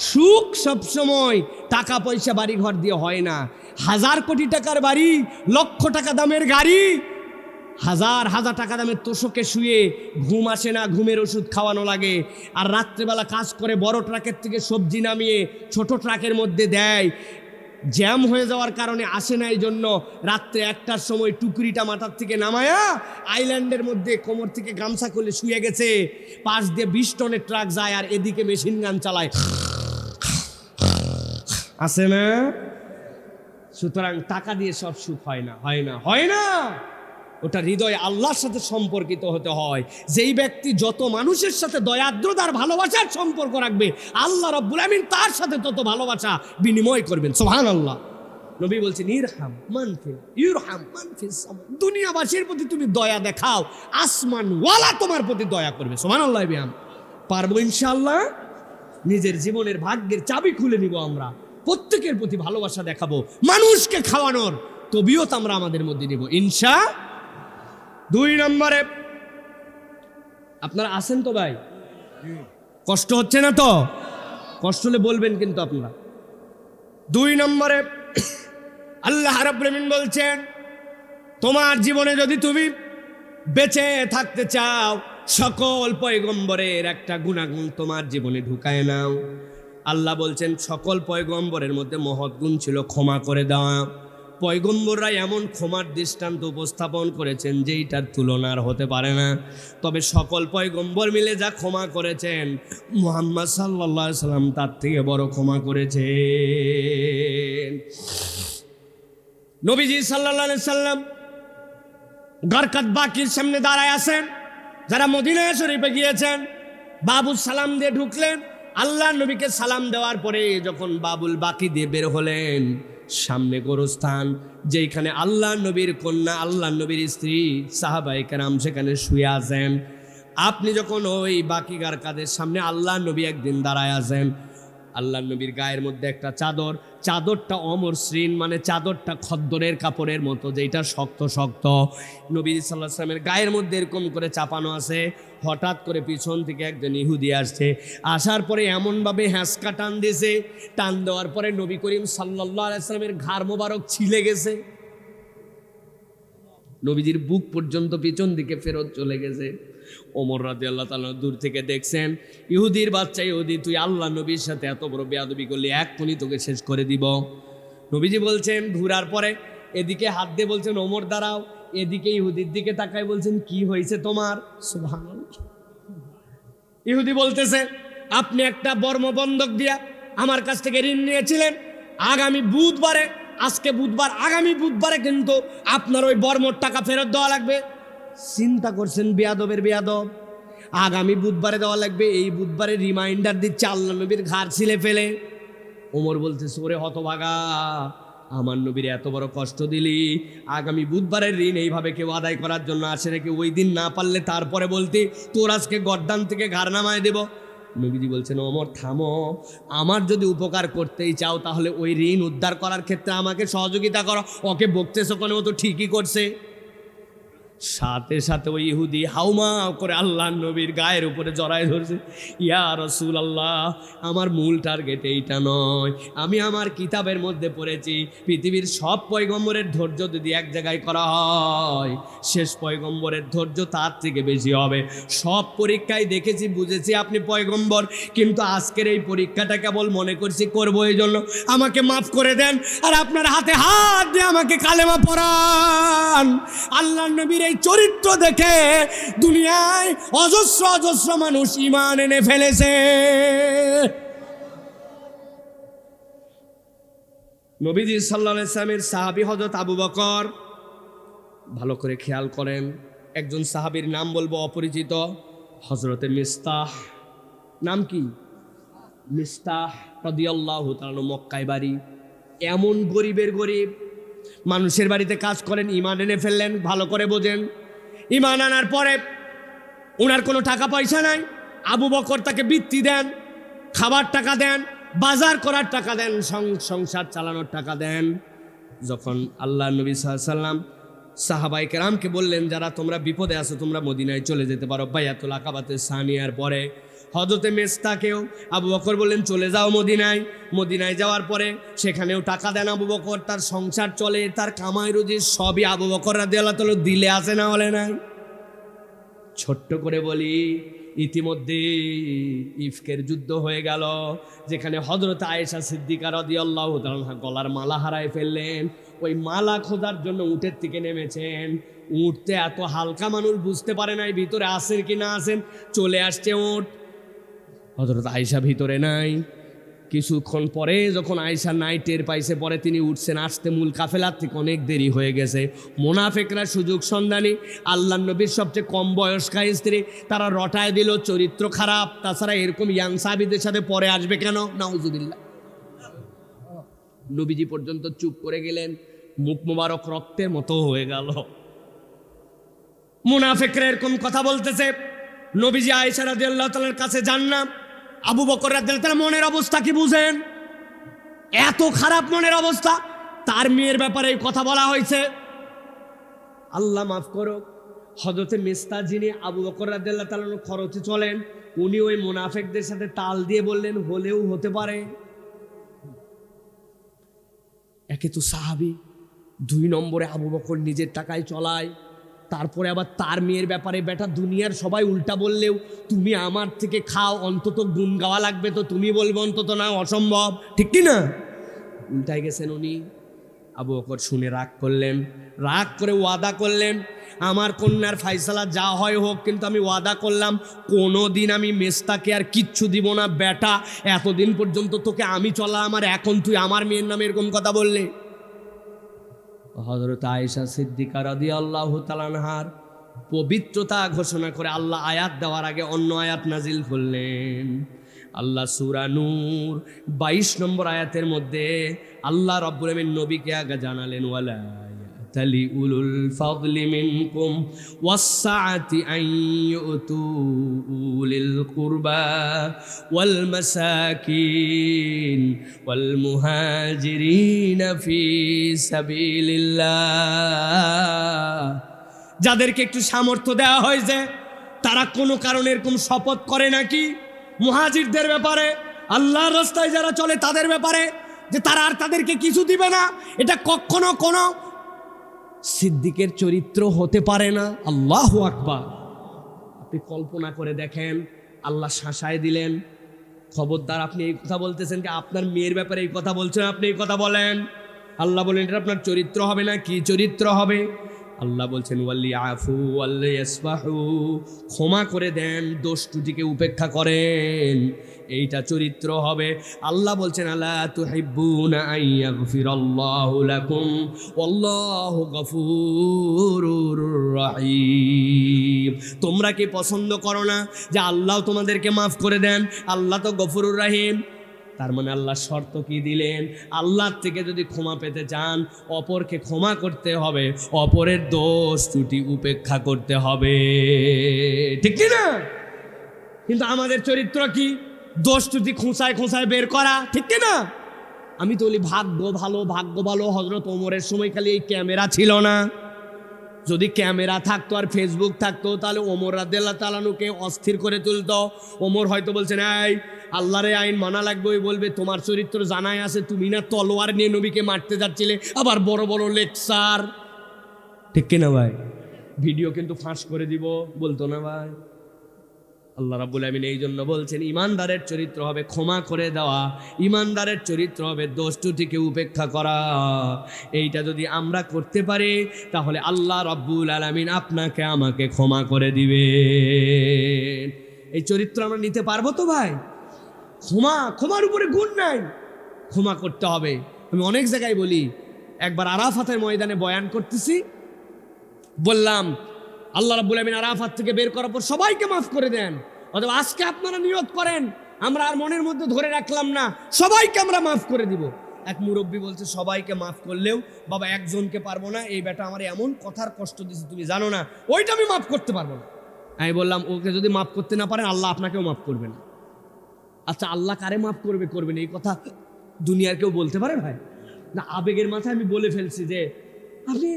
সুখ সবসময় টাকা পয়সা বাড়ি ঘর দিয়ে হয় না। 1000 কোটি টাকার বাড়ি, লক্ষ টাকা দামের গাড়ি, 1000 টাকা দামের তোষকে শুয়ে ঘুম আসে না, ঘুমের ওষুধ খাওয়ানো লাগে। আর রাত্রেবেলা কাজ করে বড় ট্রাকের থেকে সবজি নামিয়ে ছোট ট্রাকের মধ্যে দেয়, জ্যাম হয়ে যাওয়ার কারণে আসে না, এই জন্য রাত্রে 1টার সময় টুকরিটা মাথার থেকে নামায়া আইল্যান্ডের মধ্যে কোমর থেকে গামছা খুলে শুয়ে গেছে। পাশ দিয়ে 20 টনের ট্রাক যায়, আর এদিকে মেশিন গান চালায়, আসে না। সুতরাং টাকা দিয়ে সব সুখ হয় না, হয় না, হয় না। ওটা হৃদয় আল্লাহর সাথে সম্পর্কিত হতে হয়। যেই ব্যক্তি যত মানুষের সাথে দয়াদ্রতার ভালোবাসার সম্পর্ক রাখবে, আল্লাহ রাব্বুল আমিন তার সাথে তত ভালোবাসা বিনিময় করবেন। সুবহানাল্লাহ। নবী বলছেন ইরহাম মান ফিল ইরহাম মান ফিস সামা। দুনিয়াবাসীর প্রতি তুমি দয়া দেখাও, আসমান ওয়ালা তোমার প্রতি দয়া করবে। সুবহানাল্লাহ। পারবো ইনশাআল্লাহ। নিজের জীবনের ভাগ্যের চাবি খুলে নিব আমরা, প্রত্যেকের প্রতি ভালোবাসা দেখাবো, মানুষকে খাওয়ানোর তবিয়ত আমরা আমাদের মধ্যে নিব ইনশাআল্লাহ। 2 নম্বরে, আপনারা আছেন তো ভাই? কষ্ট হচ্ছে না তো? কষ্ট হলে বলবেন কিন্তু আপনারা। 2 নম্বরে আল্লাহ রাব্বুল আমিন বলছেন, তোমার জীবনে যদি তুমি বেঁচে থাকতে চাও, সকল পয়গম্বরের একটা গুণাগুণ তোমার জীবনে ঢুকায় নাও। আল্লাহ বলছেন সকল পয়গম্বরের মধ্যে মহৎ গুণ ছিল ক্ষমা করে দেওয়া। পয়গম্বররা এমন ক্ষমার দৃষ্টান্ত উপস্থাপন করেছেন যেইটার তুলনার হতে পারে না। তবে সকল পয়গম্বর মিলে যা ক্ষমা করেছেন, মুহাম্মদ সাল্লাল্লাহু আলাইহি সাল্লাম তার থেকে বড় ক্ষমা করেছেন। নবীজি সাল্লাল্লাহু আলাইহি সাল্লাম গারকাত বাকির সামনে দাঁড়ায় আছেন। যারা মদিনা শরীফে গিয়েছেন, বাবুল সালাম দিয়ে ঢুকলেন। আল্লাহ নবীকে সালাম দেওয়ার পরে যখন বাবুল বাকি দিয়ে বের হলেন, সামনে গোরস্থান, যেখানে আল্লাহ নবীর কন্যা আল্লাহ নবীর স্ত্রী সাহাবায়ে কেরাম সেখানে শুয়ে আছেন। আপনি যখন ওই বাকিগার কাদের সামনে আল্লাহ নবী একদিন দাঁড়ায় আছেন, আল্লাহ নবীর গায়ের মধ্যে একটা চাদর, চাদরটা অমসৃণ, মানে চাদরটা খদ্দরের কাপড়ের মতো, যেটা শক্ত শক্ত। নবী সাল্লাল্লাহু আলাইহি ওয়াসাল্লামের গায়ের মধ্যে এরকম করে চাপানো আছে। হঠাৎ করে পিছন থেকে একজন ইহুদি আসছে, আসার পরে এমনভাবে হ্যাঁচকা টান দিয়েছে, টান দেওয়ার পরে নবী করিম সাল্লাল্লাহু আলাইহি ওয়াসাল্লামের ঘাড় মোবারক ছিলে গেছে, নবীজির বুক পর্যন্ত পিছন দিকে ফেরত চলে গেছে। ওমর রাদিয়াল্লাহু তাআলা দূর থেকে দেখছেন, ইহুদির বাচ্চা ইহুদি, তুই আল্লাহ নবীর সাথে এত বড় বেয়াদবি করলি, এক্ষুনি তোকে শেষ করে দিব। নবীজি বলছেন, ঘুরার পরে এদিকে হাত দিয়ে বলছেন ওমর দাঁড়াও, এদিকে ইহুদির দিকে তাকায় বলছেন কি হয়েছে তোমার? সুবহানাল্লাহ। ইহুদি বলতেছে, আপনি একটা বর্মবন্ধক দিয়া আমার কাছ থেকে ঋণ নিয়েছিলেন, আগামী বুধবারে, আজকে বুধবার, আগামী বুধবারে কিন্তু আপনার ওই বর্মর টাকা ফেরত দেওয়া লাগবে। চিন্তা করছেন বেয়াদবের বেয়াদব, আগামী বুধবারে দেওয়া লাগবে, এই বুধবারে রিমাইন্ডার দিচ্ছে আল্লাহ নবীর ঘাড় ছিলে ফেলে। ওমর বলতেছে, ওরে হতভাগা, আমার নবীর এত বড় কষ্ট দিলি, আগামী বুধবারের ঋণ এইভাবে কেউ আদায় করার জন্য আসে নাকি? ওই দিন না পারলে তারপরে বলতি তোর আজকে গর্দান থেকে ঘাড় নামায় দেব। নবীজি বলছেন, ওমর থামো, আমার যদি উপকার করতেই চাও তাহলে ওই ঋণ উদ্ধার করার ক্ষেত্রে আমাকে সহযোগিতা করো। ওকে বকতেছো কেন? ও তো ঠিকই করছে। সাথে সাথে ওই ইহুদি হাউমাউ করে আল্লাহ নবীর গায়ের উপরে জড়ায় ধরছে, ইয়া রাসূলুল্লাহ, আমার মূল টার্গেট এইটা নয়। আমি আমার কিতাবের মধ্যে পড়েছি, পৃথিবীর সব পয়গম্বরের ধৈর্য যদি এক জায়গায় করা হয়, শেষ পয়গম্বরের ধৈর্য তার থেকে বেশি হবে। সব পরীক্ষায় দেখেছি, বুঝেছি আপনি পয়গম্বর, কিন্তু আজকের এই পরীক্ষাটা কেবল মনে করছি করবো, এই জন্য আমাকে মাফ করে দেন, আর আপনার হাতে হাত দিয়ে আমাকে কালেমা পড়ান। আল্লাহ নবীর এই চরিত্র দেখে দুনিয়ায় অজস্র অজস্র মানুষ ঈমান এনে ফেলেছে। নবীজি সাল্লাল্লাহু আলাইহি ওয়াসাল্লামের সাহাবী হযরত আবু বকর, ভালো করে খেয়াল করেন, একজন সাহাবীর নাম বলবো অপরিচিত, হযরতে মিস্তাহ। নাম কি? মিস্তাহ রাদিয়াল্লাহু তাআলা, মক্কায় বাড়ি। এমন গরিবের গরিব, মানুষের বাড়িতে কাজ করেন, ঈমান এনে ফেললেন। ভালো করে বোঝেন, ঈমান আনার পরে ওনার কোনো টাকা পয়সা নাই, আবু বকর তাকে বৃত্তি দেন, খাবার টাকা দেন, বাজার করার টাকা দেন, সংসার চালানোর টাকা দেন। যখন আল্লাহ নবী সাল্লাল্লাহু আলাইহি ওয়াসাল্লাম সাহাবায়ে কেরামকে বললেন, যারা তোমরা বিপদে আছো তোমরা মদিনায় চলে যেতে পারো, বাইয়াতুল আকাবাতে সানিয়ার পরে হযরতে মেসতাকেও আবু বকর বললেন চলে যাও মদিনায়। মদিনায় যাওয়ার পরে সেখানেও টাকা দেন আবু বকর, তার সংসার চলে, তার কামাই রুজি সবই আবু বকর রাদিয়াল্লাহু তাআলা দিলে আছে, না হলে নাই। ছোট্ট করে বলি, ইতিমধ্যে ইফকের যুদ্ধ হয়ে গেল, যেখানে হযরত আয়েশা সিদ্দিকা রাদিয়াল্লাহু তাআলা গলার মালা হারায় ফেললেন। ওই মালা খোঁজার জন্য উটের থেকে নেমেছেন। উঠতে এত হালকা, মানুষ বুঝতে পারে নাই ভিতরে আসেন কি না আসেন, চলে আসছে উট। হযরত আয়েশা ভিতরে নাই। কিছুক্ষণ পরে যখন আয়েশা নাই টের পাইছে, পরে তিনি উঠছেন, আসতে মূল কাফেলার থেকে অনেক দেরি হয়ে গেছে। মুনাফিকরা সুযোগ সন্ধানী, আল্লাহর নবীর সবচেয়ে কম বয়স্কা স্ত্রী, তারা রটায় দিল, চরিত্র খারাপ, তাছাড়া এরকম ইয়াং সাহাবীদের সাথে পরে আসবে কেন? নাউজুবিল্লাহ। নবীজি পর্যন্ত চুপ করে গেলেন, মুখ মোবারক রক্তের মতো হয়ে গেল। মুনাফিকরা এরকম কথা বলতেছে, নবীজি আয়েশা রাদিয়াল্লাহু তাআলার কাছে যান না। আবু বকর রাদিয়াল্লাহু তাআলা মনের অবস্থা কি বুঝেন? এত খারাপ মনের অবস্থা, তার মেয়ের ব্যাপারে এই কথা বলা হয়েছে। আল্লাহ মাফ করো, হযরতে মিস্তা যিনি আবু বকর রাদিয়াল্লাহু তাআলার খরচে চলেন, উনি ওই মুনাফিকদের সাথে তাল দিয়ে বললেন হলেও হতে পারে। একে তো সাহাবী, 2 নম্বরে আবু বকর নিজের টাকায় চলায়, তারপরে আবার তার মেয়ের ব্যাপারে বেটা দুনিয়ার সবাই উল্টা বললেও তুমি আমার থেকে খাও, অন্তত গুণ গাওয়া লাগবে তো তুমি বলবো অন্তত, না অসম্ভব, ঠিক কি না? উল্টাই গেছেন উনি। আবু বকর শুনে রাগ করলেন, রাগ করে ওয়াদা করলেন, আমার কন্যার ফাইসালা যা হয় হোক, কিন্তু আমি ওয়াদা করলাম কোনো দিন আমি মেস্তাকে আর কিচ্ছু দিব না। বেটা এতদিন পর্যন্ত তোকে আমি চলাম, আর এখন তুই আমার মেয়ের নামে এরকম কথা বললে। হযরত আয়েশা সিদ্দিকা রাদিয়াল্লাহু তাআলা আনহার পবিত্রতা ঘোষণা করে আল্লাহ আয়াত দেওয়ার আগে অন্য আয়াত নাজিল করলেন। আল্লাহ সূরা নূর 22 নম্বর আয়াতের মধ্যে আল্লাহ রাব্বুল আলামিন নবীকে আগে জানালেন, ওয়ালা ইয়াতালি উলুল ফাদলি মিনকুম ওয়াসসাআতি আন ইউতু উলিল কুরবা ওয়াল মাসাকিন ওয়াল মুহাজিরিন ফি সাবিলিল্লাহ। যাদেরকে একটু সামর্থ্য দেওয়া হয়েছে তারা কোনো কারণে এরকম শপথ করে নাকি মুহাজিরদের ব্যাপারে, আল্লাহর রাস্তায় যারা চলে তাদের ব্যাপারে, যে তারা আর তাদেরকে কিছু দিবে না। এটা কখনো কোনো সিদ্দিকের চরিত্র হতে পারে না। আল্লাহু আকবার। আপনি কল্পনা করে দেখেন, আল্লাহ শাসায় দিলেন, খবরদার আপনি এই কথা বলতেছেন কি আপনার মেয়ের ব্যাপারে এই কথা বলছেন, আপনি এই কথা বলেন। আল্লাহ বলেন এটা আপনার চরিত্র হবে না। কি চরিত্র হবে? আল্লাহ বলছেন ওয়াল্লি আফু ওয়াল্লি ইয়াসফাহু, ক্ষমা করে দেন, দোষ ত্রুটিকে উপেক্ষা করেন, এইটা চরিত্র হবে। আল্লাহ বলছেন আলা তুহিব্বুনা আন ইয়াগফিরাল্লাহু লাকুম ওয়াল্লাহু গফুরুর রহিম। তোমরা কি পছন্দ করো না যে আল্লাহ তোমাদেরকে মাফ করে দেন? আল্লাহ তো গফুরুর রহিম। তার মানে আল্লাহ শর্ত কি দিলেন? আল্লাহ থেকে যদি ক্ষমা পেতে চান অপরকে ক্ষমা করতে হবে, অপরের দোষ ত্রুটি উপেক্ষা করতে হবে, ঠিক কি না? কিন্তু আমাদের চরিত্র কি? দোষ ত্রুটি খোঁচায় খোঁচায় বের করা, ঠিক কি না? আমি তো বলি ভাগ্য ভালো হযরত ওমরের সময় খালি এই ক্যামেরা ছিল না। যদি ক্যামেরা থাকতো আর ফেসবুক থাকতো তাহলে ওমর রাদিয়াল্লাহু তাআলা আনহুকে অস্থির করে তুলতো। ওমর হয়তো বলছেন এই আল্লাহর আইন মানা লাগবে, ওই বলবে তোমার চরিত্র জানাই আছে, তুমি না তলোয়ার নিয়ে নবীকে মারতে যাচ্ছিলে, আবার বড় বড় লেকচার, ঠিক কিনা ভাই? ভিডিও কিন্তু ফাঁস করে দিব, বলতো না ভাই? আল্লাহ রাব্বুল আমিন এই জন্য বলছেন ইমানদারের চরিত্র হবে ক্ষমা করে দেওয়া, ইমানদারের চরিত্র হবে দোষ ত্রুটিকে উপেক্ষা করা। এইটা যদি আমরা করতে পারি তাহলে আল্লাহ রাব্বুল আলামিন আপনাকে আমাকে ক্ষমা করে দিবেন। এই চরিত্র আমরা নিতে পারবো তো ভাই? ক্ষমার উপরে গুণ নাই, ক্ষমা করতে হবে। আমি অনেক জায়গায় বলি, একবার আরাফাতের ময়দানে বয়ান করতেছি, বললাম আল্লাহ রাব্বুল আমিন আরাফাত থেকে বের করার পর সবাইকে মাফ করে দেন। অথবা আজকে আপনারা নিয়ত করেন, আমরা আর মনের মধ্যে ধরে রাখলাম না, সবাইকে আমরা মাফ করে দিব। এক মুরব্বী বলছে সবাইকে মাফ করলেও বাবা একজনকে পারবো না, এই বেটা আমার এমন কথার কষ্ট দিছে তুমি জানো না, ওইটা আমি মাফ করতে পারবো না। আমি বললাম ওকে যদি মাফ করতে না পারেন আল্লাহ আপনাকেও মাফ করবে না। আচ্ছা আল্লাহ কারে মাফ করবেন এই কথা দুনিয়ার কেউ বলতে পারে ভাই? না, আবেগের মাথায় আমি বলে ফেলছি যে আপনি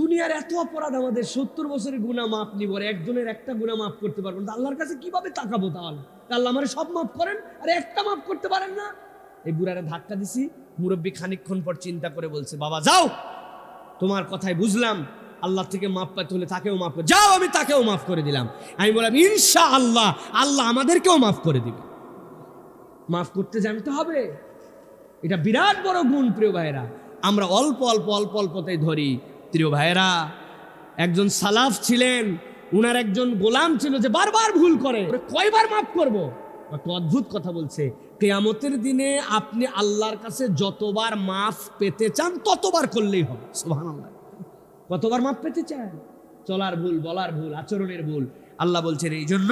দুনিয়ার এত অপরাধ, আমাদের 70 বছরের গুনাহ মাফ নিব, একজনের একটা গুনাহ মাফ করতে পারবেন, আল্লাহর কাছে কিভাবে তাকাবো? তাহলে আল্লাহ আমার সব মাফ করেন আর একটা মাফ করতে পারেন না। এই বুড়ারে ধাক্কা দিছি। মুরব্বী খানিকক্ষণ পর চিন্তা করে বলছে বাবা যাও, তোমার কথাই বুঝলাম, আল্লাহ থেকে মাফ পাইতে হলে তাকেও মাফ করে যাও, আমি তাকেও মাফ করে দিলাম। আমি বললাম ইনশাআল্লাহ আল্লাহ আমাদেরকেও মাফ করে দিবে। মাফ করতে জানতে হবে, এটা বিরাট বড় গুণ প্রিয় ভাইরা। আমরা অল্প অল্পতেই ধরি। প্রিয় ভাইরা, একজন সালাফ ছিলেন, উনার একজন গোলাম ছিল যে বারবার ভুল করে, কয়বার মাফ করব? একটা অদ্ভুত কথা বলছে, কিয়ামতের দিনে আপনি আল্লাহর কাছে যতবার মাফ পেতে চান ততবার করলেই হবে। সুবহানাল্লাহ। কতবার মাফ পেতে চান? চলার ভুল, বলার ভুল, আচরণের ভুল। আল্লাহ বলছেন এই জন্য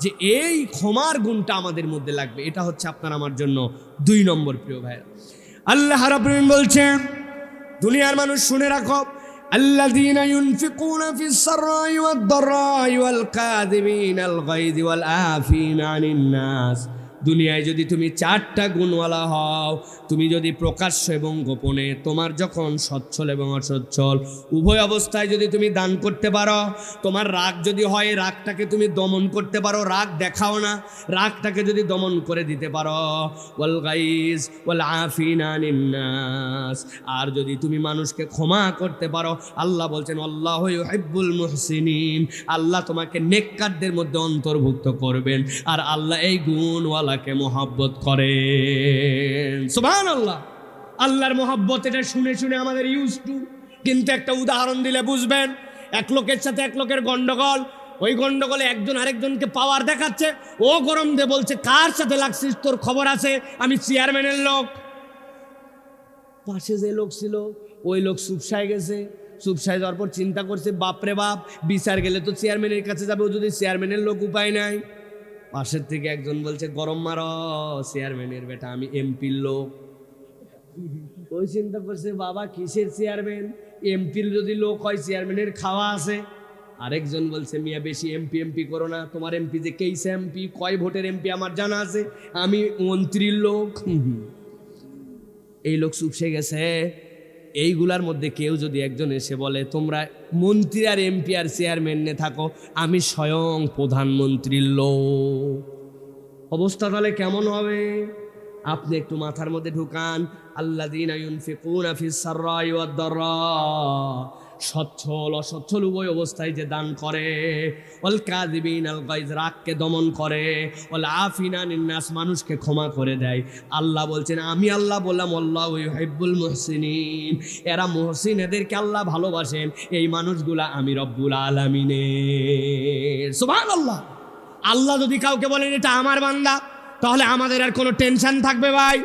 যে এই ক্ষমার গুণটা আমাদের মধ্যে লাগবে। এটা হচ্ছে আপনার আমার জন্য 2 নম্বর। প্রিয় ভাইরা, আল্লাহ রাব্বুল আলামিন বলছেন দুনিয়ার মানুষ শুনে রাখো, আল্লাযীনা ইউনফিকুনা ফিস সাররাই ওয়াদ দাররাই ওয়াল কাযিমিনাল গায়য ওয়াল আফিনা আনিন নাস। দুনিয়ায় যদি তুমি 4টা গুণওয়ালা হও, তুমি যদি প্রকাশ্য এবং গোপনে, তোমার যখন সচ্ছল এবং অসচ্ছল উভয় অবস্থায় যদি তুমি দান করতে পারো, তোমার রাগ যদি হয় রাগটাকে তুমি দমন করতে পারো, রাগ দেখাও না, রাগটাকে যদি দমন করে দিতে পারো, ওয়াল গাইজ ওয়াল আফিনা আনিন নাস, আর যদি তুমি মানুষকে ক্ষমা করতে পারো, আল্লাহ বলছেন আল্লাহু ইউহিব্বুল মুহসিনিন, আল্লাহ তোমাকে নেককারদের মধ্যে অন্তর্ভুক্ত করবেন। আর আল্লাহ এই গুণওয়ালা কে মহব্বত করেন। সুবহানাল্লাহ। আল্লাহর মহব্বত, এটা শুনে শুনে আমাদের ইউজ টু। কিন্তু একটা উদাহরণ দিলে বুঝবেন। এক লোকের সাথে এক লোকের গন্ডগোল, ওই গন্ডগোলে একজন আরেকজনকে পাওয়ার দেখাচ্ছে, ও গরম দিয়ে বলছে কার সাথে লাগছিস, তোর খবর আছে, আমি চেয়ারম্যানের লোক। পাশে যে লোক ছিল ওই লোক চুপসায় গেছে। চুপসায় যাওয়ার পর চিন্তা করছে বাপরে বাপ, বিচার গেলে তো চেয়ারম্যানের কাছে যাবে, ও যদি চেয়ারম্যানের লোক উপায় নাই। পাশের থেকে একজন বলছে গরম মারো, চেয়ারম্যানের বেটা, আমি এমপির লোক। ওই চিন্তা করছে বাবা কিসের চেয়ারম্যান, এমপির যদি লোক হয় চেয়ারম্যানের খাওয়া আছে। আরেকজন বলছে মিয়া বেশি এমপি এমপি করো না, তোমার এমপি যে কেইসে এমপি, কয় ভোটের এমপি আমার জানা আছে, আমি মন্ত্রীর লোক। এই লোক চুপসে গেছে। এইগুলার মধ্যে কেউ যদি একজন এসে বলে তোমরা মন্ত্রী আর এমপি আর চেয়ারম্যানে থাকো, আমি স্বয়ং প্রধানমন্ত্রীর লোক, অবস্থা তাহলে কেমন হবে? আপনি একটু মাথার মধ্যে ঢুকান, আল্লাযীনা ইউনফিকুনা ফিস সাররাই ওয়াদ দাররা, সচ্ছল অসচ্ছল উভয় অবস্থায় যে দান করে, ওয়াল কাযিবিনাল গায়জ, রাগকে দমন করে, ওয়াল আফিনা আনিন নাস, মানুষকে ক্ষমা করে দেয়। আল্লাহ বলছেন, আমি আল্লাহ বললাম আল্লাহু ইউহিব্বুল মুহসিনিন, এরা মুহসিন, এদেরকে আল্লাহ ভালোবাসেন। এই মানুষগুলা আমি রব্বুল আলামিনের। সুবহানাল্লাহ। আল্লাহ যদি কাউকে বলেন এটা আমার বান্দা, তাহলে আমাদের আর কোনো টেনশন থাকবে ভাই?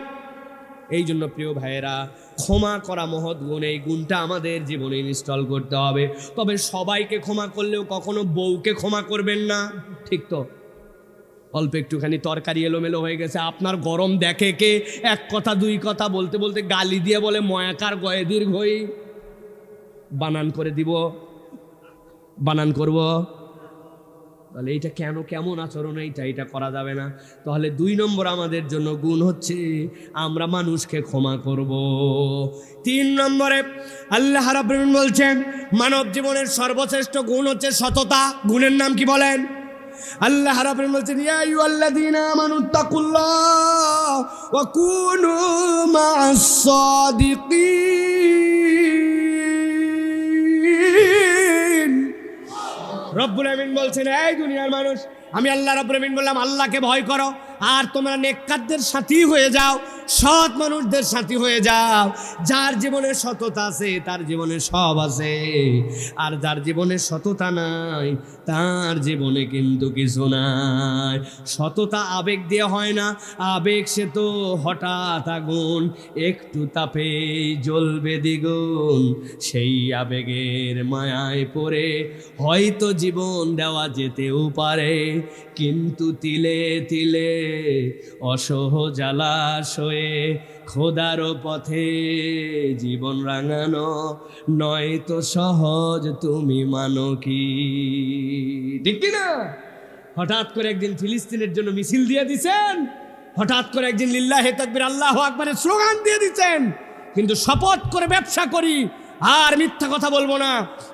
এই জন্য প্রিয় ভাইয়েরা, ক্ষমা করা মহৎ গুণ, এই গুণটা আমাদের জীবনে ইনস্টল করতে হবে। তবে সবাইকে ক্ষমা করলেও কখনো বউকে ক্ষমা করবেন না, ঠিক তো? অল্প একটুখানি তরকারি এলোমেলো হয়ে গেছে, আপনার গরম দেখে কে, এক কথা দুই কথা বলতে বলতে গালি দিয়ে বলে ময়াকার গয়ে দীর্ঘই, বানান করে দিব, বানান করব, তাহলে এইটা কেন, কেমন আচরণ, এইটা করা যাবে না। তাহলে 2 নম্বর আমাদের জন্য গুণ হচ্ছে আমরা মানুষকে ক্ষমা করব। 3 নম্বরে আল্লাহ রাব্বুল আলামিন বলছেন মানব জীবনের সর্বশ্রেষ্ঠ গুণ হচ্ছে সততা। গুণের নাম কি বলেন? আল্লাহ রাব্বুল আলামিন বলছেন ইয়া আইয়ুহাল্লাযীনা আমানুত্তাকুল্লাহ ওয়া কুনু মা'আস সাদিকিন। রব্বুল আমিন বলছেন এই দুনিয়ার মানুষ, আমি আল্লাহ রব্বুল আমিন বললাম আল্লাহকে ভয় করো, আর তোমরা নেককারদের সাথী হয়ে যাও, সৎ মানুষদের সাথী হয়ে যাও। যার জীবনে সততা আছে তার জীবনে সব আছে, আর যার জীবনে সততা নাই তার জীবনে কিন্তু কিছু নাই। সততা আবেগ দিয়ে হয় না, আবেগ সে তো হঠাৎ আগুন, একটু তাপে জ্বলবে দ্বিগুণ। সেই আবেগের মায়ায় পড়ে হয়তো জীবন দেওয়া যেতেও পারে, কিন্তু তিলে তিলে অসহ জলাশয়ে খোদার পথে জীবন রাঙানো নয় তো সহজ, তুমি মানো কি? ঠিক না? হঠাৎ করে একদিন ফিলিস্তিনের জন্য মিছিল দিয়ে দিচ্ছেন, হঠাৎ করে একদিন লিল্লাহে তাকবীর আল্লাহু আকবারের স্লোগান দিয়ে দিচ্ছেন, কিন্তু শপথ করে ব্যবসা করি, আর মিথ্যা কথা বলবো না,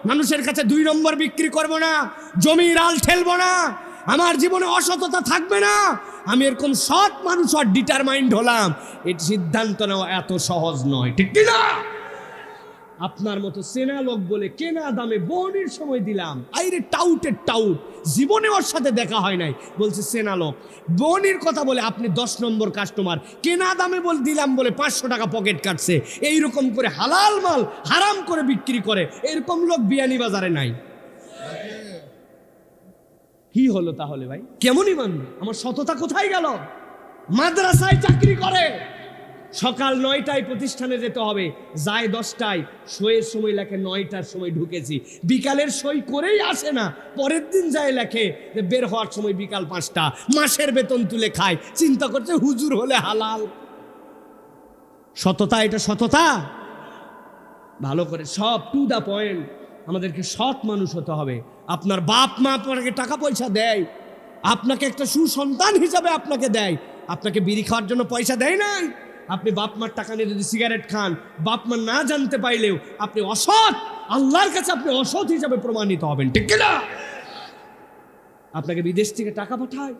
মানুষের কাছে 2 নম্বর বিক্রি করব না, জমির আল ঠেলবো না, আমার জীবনে অসততা থাকবে না, আমি এরকম সৎ মানুষ আর ডিটারমাইন্ড হলাম। এই সিদ্ধান্ত নেওয়া এত সহজ নয়, ঠিক না? আপনার মতো সেনা লোক বলে কেনা দামে বোনের সময় দিলাম, আইরে টাউটের টাউট, জীবনে ওর সাথে দেখা হয় নাই, বলছে সেনা লোক, বোনের কথা বলে আপনি 10 নম্বর কাস্টমার, কেনা দামে বল দিলাম বলে 500 টাকা পকেট কাটছে, এইরকম করে হালাল মাল হারাম করে বিক্রি করে, এরকম লোক বিয়ানীবাজারে নাই। কি হলো তাহলে ভাই? কেমনই মানবে? আমার সততা কোথায় গেল? মাদ্রাসায় চাকরি করে, সকাল 9টায় প্রতিষ্ঠানে যেতে হবে, যায় 10টায়, সইয়ের সময় লেখে 9টার সময় ঢুকেছি, বিকালের সই করেই আসে না, পরের দিন যায় লেখে যে বের হওয়ার সময় বিকাল 5টা, মাসের বেতন তুলে খায়, চিন্তা করছে হুজুর হলে হালাল। সততা এটা সততা? ভালো করে সব টু দা পয়েন্ট, আমাদেরকে সৎ মানুষ হতে হবে। আপনার বাপ মা আপনাকে টাকা পয়সা দেয়, আপনাকে একটা সুসন্তান হিসাবে আপনাকে দেয়, আপনাকে বিড়ি খাওয়ার জন্য পয়সা দেয় নাই। আপনি বাপ মার টাকা নিয়ে যদি সিগারেট খান, বাপ মা না জানতে পাইলেও আপনি অসৎ, আল্লাহর কাছে আপনি অসৎ হিসাবে প্রমাণিত হবেন, ঠিক না? আপনাকে বিদেশ থেকে টাকা পাঠায়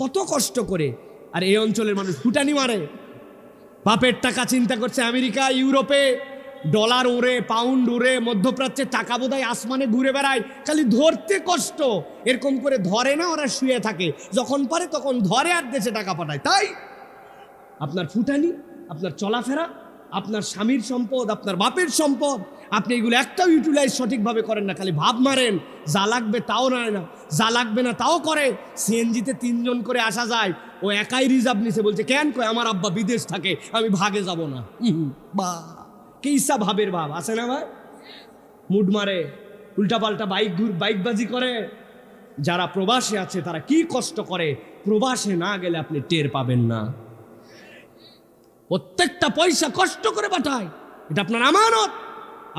কত কষ্ট করে, আর এই অঞ্চলের মানুষ ফুটানি মারে, বাপের টাকা চিন্তা করছে আমেরিকা ইউরোপে ডলার উড়ে, পাউন্ড উড়ে, মধ্যপ্রাচ্যে টাকা বোধহয় আসমানে ঘুরে বেড়ায়, খালি ধরতে কষ্ট, এরকম করে ধরে না, ওরা শুয়ে থাকে, যখন পারে তখন ধরে আর দেশে টাকা পাঠায়। তাই আপনার ফুটানি, আপনার চলাফেরা, আপনার স্বামীর সম্পদ, আপনার বাপের সম্পদ, আপনি এগুলো একটাও ইউটিলাইজ সঠিকভাবে করেন না, খালি ভাব মারেন, যা লাগবে তাও নেয় না, যা লাগবে না তাও করে। সিএনজিতে 3 জন করে আসা যায়, ও একাই রিজার্ভ নিছে, বলছে কেন? কয় আমার আব্বা বিদেশ থাকে, আমি ভাগে যাব না। বা কিসা ভাবের ভাব আছে না ভাই? মুড মারে, উল্টাপাল্টা বাইকবাজি করে। যারা প্রবাসে আছে তারা কি কষ্ট করে, প্রবাসে না গেলে আপনি টের পাবেন না। প্রত্যেকটা পয়সা কষ্ট করে পাঠায়, এটা আপনার আমানত।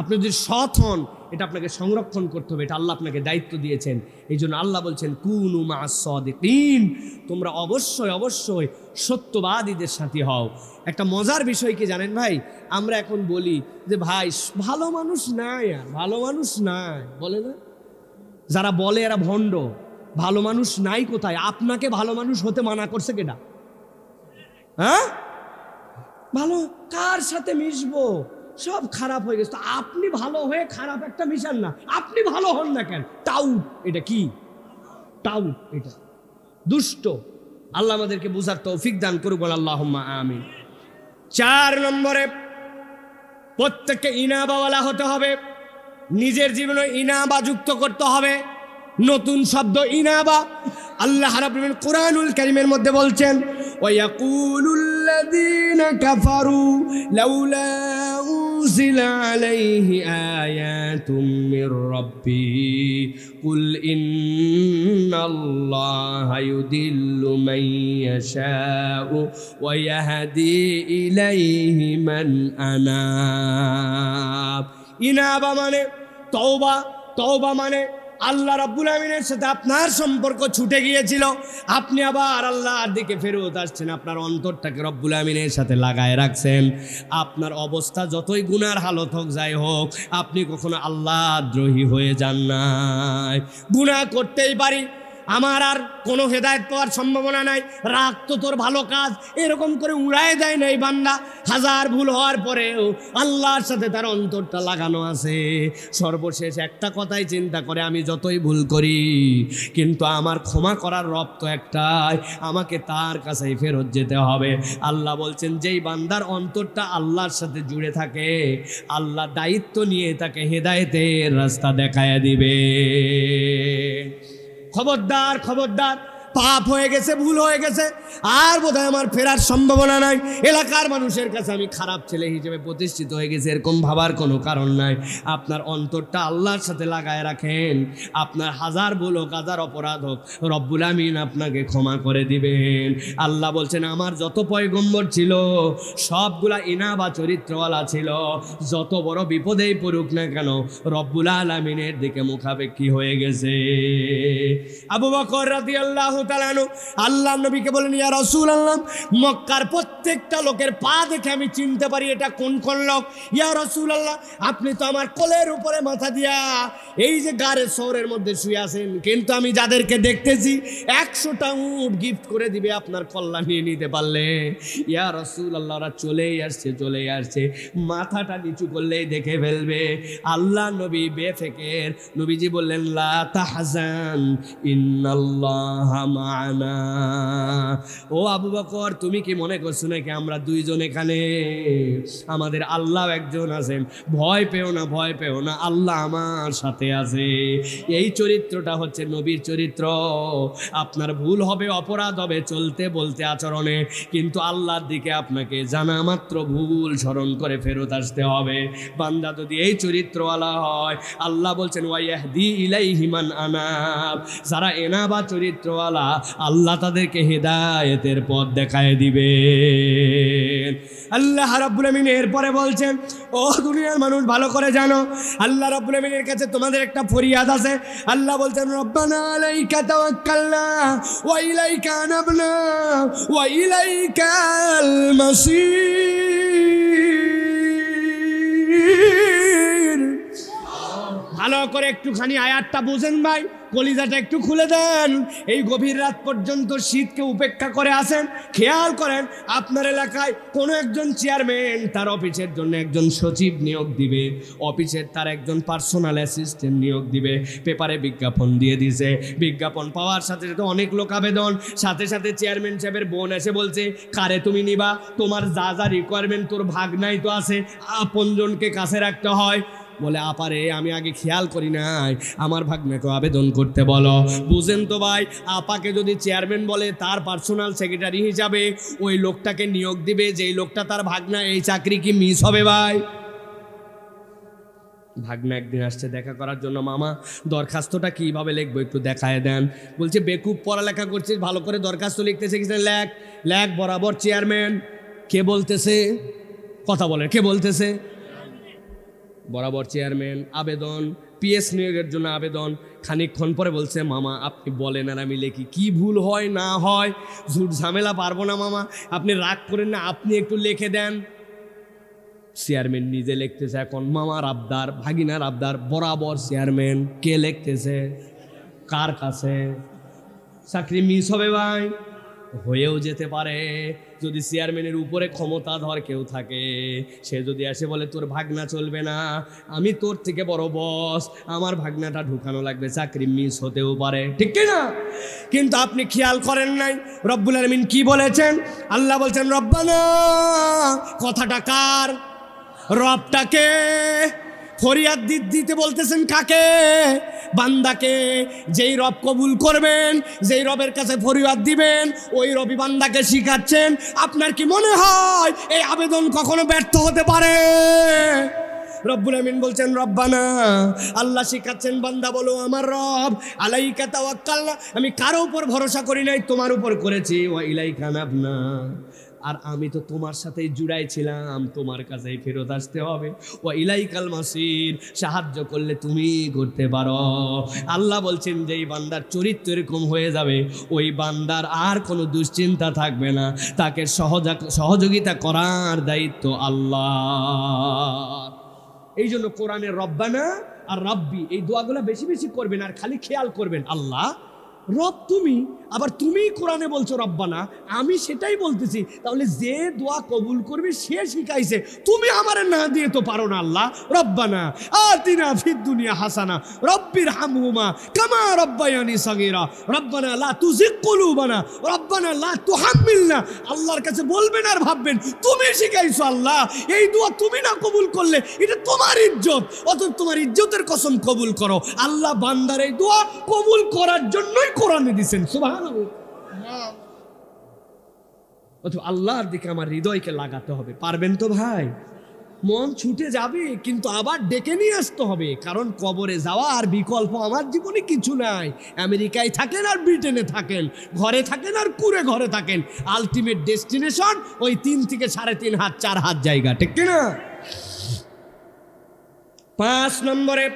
আপনি যদি সৎ হন, এটা আপনাকে সংরক্ষণ করতে হবে, এটা আল্লাহ আপনাকে দায়িত্ব দিয়েছেন। এই জন্য আল্লাহ বলছেন কুনু মা'আস সাদিকিন, তোমরা অবশ্যই অবশ্যই সত্যবাদীদের সাথী হও। একটা মজার বিষয় কি জানেন ভাই, আমরা এখন বলি যে ভাই ভালো মানুষ নাই, আর ভালো মানুষ নাই বলে না, যারা বলে এরা ভণ্ড। ভালো মানুষ নাই কোথায়? আপনাকে ভালো মানুষ হতে মানা করছে কেডা? হ্যাঁ, ভালো কার সাথে মিশবো? সব খারাপ হয়ে গেছে। আপনি ভালো হয়ে খারাপ একটা মিশান না, আপনি ভালো হন না কেন? টাউট, এটা কি টাউট? এটা দুষ্ট। আল্লাহ আমাদেরকে বুঝার তৌফিক দান করুক, আল্লাহুম্মা আমিন। 4 নম্বরে প্রত্যেককে ইনাবাওয়ালা হতে হবে, নিজের জীবনে ইনাবা যুক্ত করতে হবে। নতুন শব্দ ইনাবা। আল্লাহ রাব্বুল আলামিন কুরআনুল কারীমের মধ্যে বলছেন ওয়ায়াকুলুল্লাযীনা কাফারু লাউলা উনজিলা আলাইহি আয়াতুম মির রাব্বিহি কুল ইন্নাল্লাহা ইউদিল্লু মান ইয়াশাউ ওয়া ইয়াহদি ইলাইহি মান আনাব। ইনাবা মানে তওবা, তওবা মানে আল্লাহ রাব্বুল আমিনের সাথে আপনার সম্পর্ক ছুটে গিয়েছিল, আপনি আবার আল্লাহর দিকে ফেরত আসছেন, আপনার অন্তরটাকে রব্বুল আমিনের সাথে লাগায় রাখছেন। আপনার অবস্থা যতই গুনার হালত হোক যাই হোক, আপনি কখনো আল্লাহ দ্রোহী হয়ে যান নাই। গুনাহ করতেই পারি, আমার আর কোনো হেদায়েত পাওয়ার সম্ভাবনা নাই, রাগ তো তোর ভালো কাজ, এরকম করে উড়ায় দেয় না এই বান্দা। হাজার ভুল হওয়ার পরেও আল্লাহর সাথে তার অন্তরটা লাগানো আছে। সর্বশেষ একটা কথাই চিন্তা করে, আমি যতই ভুল করি কিন্তু আমার ক্ষমা করার রব তো একটাই, আমাকে তার কাছেই ফেরত যেতে হবে। আল্লাহ বলছেন যেই বান্দার অন্তরটা আল্লাহর সাথে জুড়ে থাকে, আল্লাহ দায়িত্ব নিয়ে তাকে হেদায়েতের রাস্তা দেখায় দিবে। খবরদার খবরদার, পাপ হয়ে গেছে, ভুল হয়ে গেছে, আর বোধহয় আমার ফেরার সম্ভাবনা নাই, এলাকার মানুষের কাছে আমি খারাপ ছেলে হিসেবে প্রতিষ্ঠিত হয়ে গেছে, এরকম ভাবার কোনো কারণ নাই। আপনার অন্তরটা আল্লাহর সাথে লাগায় রাখেন, আপনার হাজার ভুল হোক, হাজার অপরাধ হোক, রব্বুল আমিন আপনাকে ক্ষমা করে দিবেন। আল্লাহ বলছেন আমার যত পয়গম্বর ছিল সবগুলা ইনাবা চরিত্রওয়ালা ছিল, যত বড় বিপদেই পড়ুক না কেন রব্বুল আলামিনের দিকে মুখাপেক্ষী হয়ে গেছে। আবু বকর রাদিয়াল্লাহু তাআলা আনহু আল্লাহ নবীকে বলেন ইয়া রাসূলুল্লাহ, মক্কার প্রত্যেকটা লোকের পা দেখে আমি চিনতে পারি এটা কোন কোন লোক। ইয়া রাসূলুল্লাহ, আপনি তো আমার কোলের উপরে মাথা দিয়া এই যে গারের শহরের মধ্যে শুয়ে আছেন, কিন্তু আমি যাদেরকে দেখতেছি 100টা উট গিফট করে দিবে আপনার কল্যাণ নিয়ে নিতে পারলে। ইয়া রাসূলুল্লাহ, ওরা চলেই আসছে, মাথাটা নিচু করলেই দেখে ফেলবে। আল্লাহ নবী বেফিকির, নবীজি বললেন লা তাহজান ইন্নাল্লাহা মা'ানা। ও আবু বকর, তুমি কি মনে করছো নাকি আমরা দুইজন এখানে? আমাদের আল্লাহ একজন আছেন, ভয় পেও না, ভয় পেও না, আল্লাহ আমার সাথে আছে। এই চরিত্রটা হচ্ছে নবীর চরিত্র। আপনার ভুল হবে, অপরাধ হবে চলতে বলতে আচরণে, কিন্তু আল্লাহর দিকে আপনাকে জানা মাত্র ভুল স্মরণ করে ফেরত আসতে হবে। বান্দা যদি এই চরিত্রওয়ালা হয়, আল্লাহ বলছেন ওয়াইয়াহদি ইলাইহি মান আনাব, যারা এনাবা চরিত্রওয়ালা আল্লাহ তাদেরকে হেদায়েতের পথ দেখায় দিবে। আল্লাহ রাব্বুল আমিন এরপরে বলছেন ও দুনিয়ার মানুষ ভালো করে জানো, আল্লাহ রাব্বুল আমিনের কাছে তোমাদের একটা ফরিয়াদ আছে। আল্লাহ বলছেন রব্বানা আলাইকা তাওয়াক্কালনা ওয়া ইলাইকা আনাবনা ওয়া ইলাইকাল মাসির। ভালো করে একটুখানি আয়াতটা বুঝেন ভাই, কলিজাটা একটু খুলে দেন। এই গভীর রাত পর্যন্ত শীতকে উপেক্ষা করে আসেন। খেয়াল করেন, আপনার এলাকায় কোনো একজন চেয়ারম্যান তার অফিসের জন্য একজন সচিব নিয়োগ দিবে, অফিসের তার একজন পার্সোনাল অ্যাসিস্ট্যান্ট নিয়োগ দিবে, পেপারে বিজ্ঞাপন দিয়ে দিছে। বিজ্ঞাপন পাওয়ার সাথে সাথে অনেক লোক আবেদন, সাথে সাথে চেয়ারম্যান সাহেবের বোন এসে বলছে কারে তুমি নিবা, তোমার যা যা রিকোয়ারমেন্ট তোর ভাগনাই তো আছে, আপনজনকে কাছে রাখতে হয়। বলে আপারে আমি আগে খেয়াল করি নাই, আমার ভাগ্নেকে আবেদন করতে বলো। বুঝেন তো ভাই, আপাকে যদি চেয়ারম্যান বলে তার পার্সোনাল সেক্রেটারি হিসাবে ওই লোকটাকে নিয়োগ দিবে, যেই লোকটা তার ভাগনা, এই চাকরি কি মিস হবে ভাই? ভাগ্না একদিন আসছে দেখা করার জন্য, মামা দরখাস্তটা কীভাবে লিখবো একটু দেখায় দেন। বলছে বেকুব পড়ালেখা করছিস, ভালো করে দরখাস্ত লিখতে শিখেছেন, লেখ লেখ বরাবর চেয়ারম্যান। কে বলতেছে? কথা বলে, কে বলতেছে? বরাবর চেয়ারম্যান। আবেদন পিএস নিয়োগের জন্য আবেদন। খানিকক্ষণ পরে বলছে মামা আপনি বলেন আর আমি লিখি, কি ভুল হয় না হয়, ঝুট ঝামেলা পারবো না মামা, আপনি রাগ করেন না, আপনি একটু লিখে দেন। চেয়ারম্যান নিজে লিখতেছে এখন, মামার আবদার, ভাগিনার আবদার, বরাবর চেয়ারম্যান। কে লিখতেছে? কার কাছে? চাকরি মিস হবে ভাই, হয়েও যেতে পারে। যদি চেয়ারম্যানের উপরে ক্ষমতাধর কেউ থাকে, সে যদি এসে বলে তোর ভাগনা চলবে না, আমি তোর থেকে বড় বস, আমার ভাগনাটা ঢুকানো লাগবে, চাকরি মিস হতেও পারে, ঠিক কি না? কিন্তু আপনি খেয়াল করেন নাই রব্বুল আলামিন কি বলেছেন? আল্লাহ বলছেন রব্বানা। কথাটা কার? রবটাকে। ফরিয়াদ দিতে বলতেছেন কাকে? বান্দাকে। যেই রব কবুল করবেন, যেই রবের কাছে ফরিয়াদ দিবেন, ওই রবি বান্দাকে শিখাচ্ছেন। আপনার কি মনে হয় এই আবেদন কখনো ব্যর্থ হতে পারে? রব্বুল আমিন বলছেন রব্বানা। আল্লাহ শিখাচ্ছেন বান্দা বলো আমার রব, আলাইকা তাওয়াক্কালনা, আমি কারো উপর ভরসা করি নাই, তোমার উপর করেছি। ওয়া ইলাইকা নাবনা, আর আমি তো তোমার সাথেই জুড়াইছিলাম, তোমার কাছেই ফেরত আসতে হবে। ওয়া ইলাইকাল মাসির, সাহায্য করলে তুমি করতে পারো। আল্লাহ বলছেন যে এই বান্দার চরিত্র এরকম হয়ে যাবে, ওই বান্দার আর কোনো দুশ্চিন্তা থাকবে না, তাকে সহযোগিতা করার দায়িত্ব আল্লাহ। এই জন্য কোরআনের রব্বানা আর রব্বি এই দোয়াগুলো বেশি বেশি করবেন, আর খালি খেয়াল করবেন আল্লাহ রব তুমি, আবার তুমি কোরআনে বলছো রব্বানা, আমি সেটাই বলতেছি। তাহলে যে দোয়া কবুল করবে সে শিখাইছে, তুমি আমারে না দিয়ে তো পারো না। আল্লাহ রব্বানা আতিনা ফিদ দুনিয়া হাসানা রব্বির হামহুমা কামা রব্বায়ানি সাগীরা রব্বানা লা তুযিগ কুলুবানা রব্বানা লা তুহাম্মিলনা। আল্লাহর কাছে বলবেন আর ভাববেন তুমি শিখাইছো আল্লাহ, এই দোয়া তুমি না কবুল করলে এটা তোমার ইজ্জত, অতএব তোমার ইজ্জতের কসম কবুল করো। আল্লাহ বান্দার এই দোয়া কবুল করার জন্যই কোরআনে দিয়েছেন। সুবহানাল্লাহ। অথবা আল্লাহর দিকে আমার হৃদয়কে লাগাতে হবে। পারবেন তো ভাই? মন ছুটে যাবে কিন্তু আবার ডেকে নিয়ে আসতে হবে, কারণ কবরে যাওয়া আর বিকল্প আমার জীবনে কিছু নাই। আমেরিকায় থাকেন আর ব্রিটেনে থাকেন, ঘরে থাকেন আর কুড়ে ঘরে থাকেন, আলটিমেট ডেস্টিনেশন ওই 3 থেকে 3.5 হাত 4 হাত জায়গা, ঠিক কিনা? 5 নম্বরে,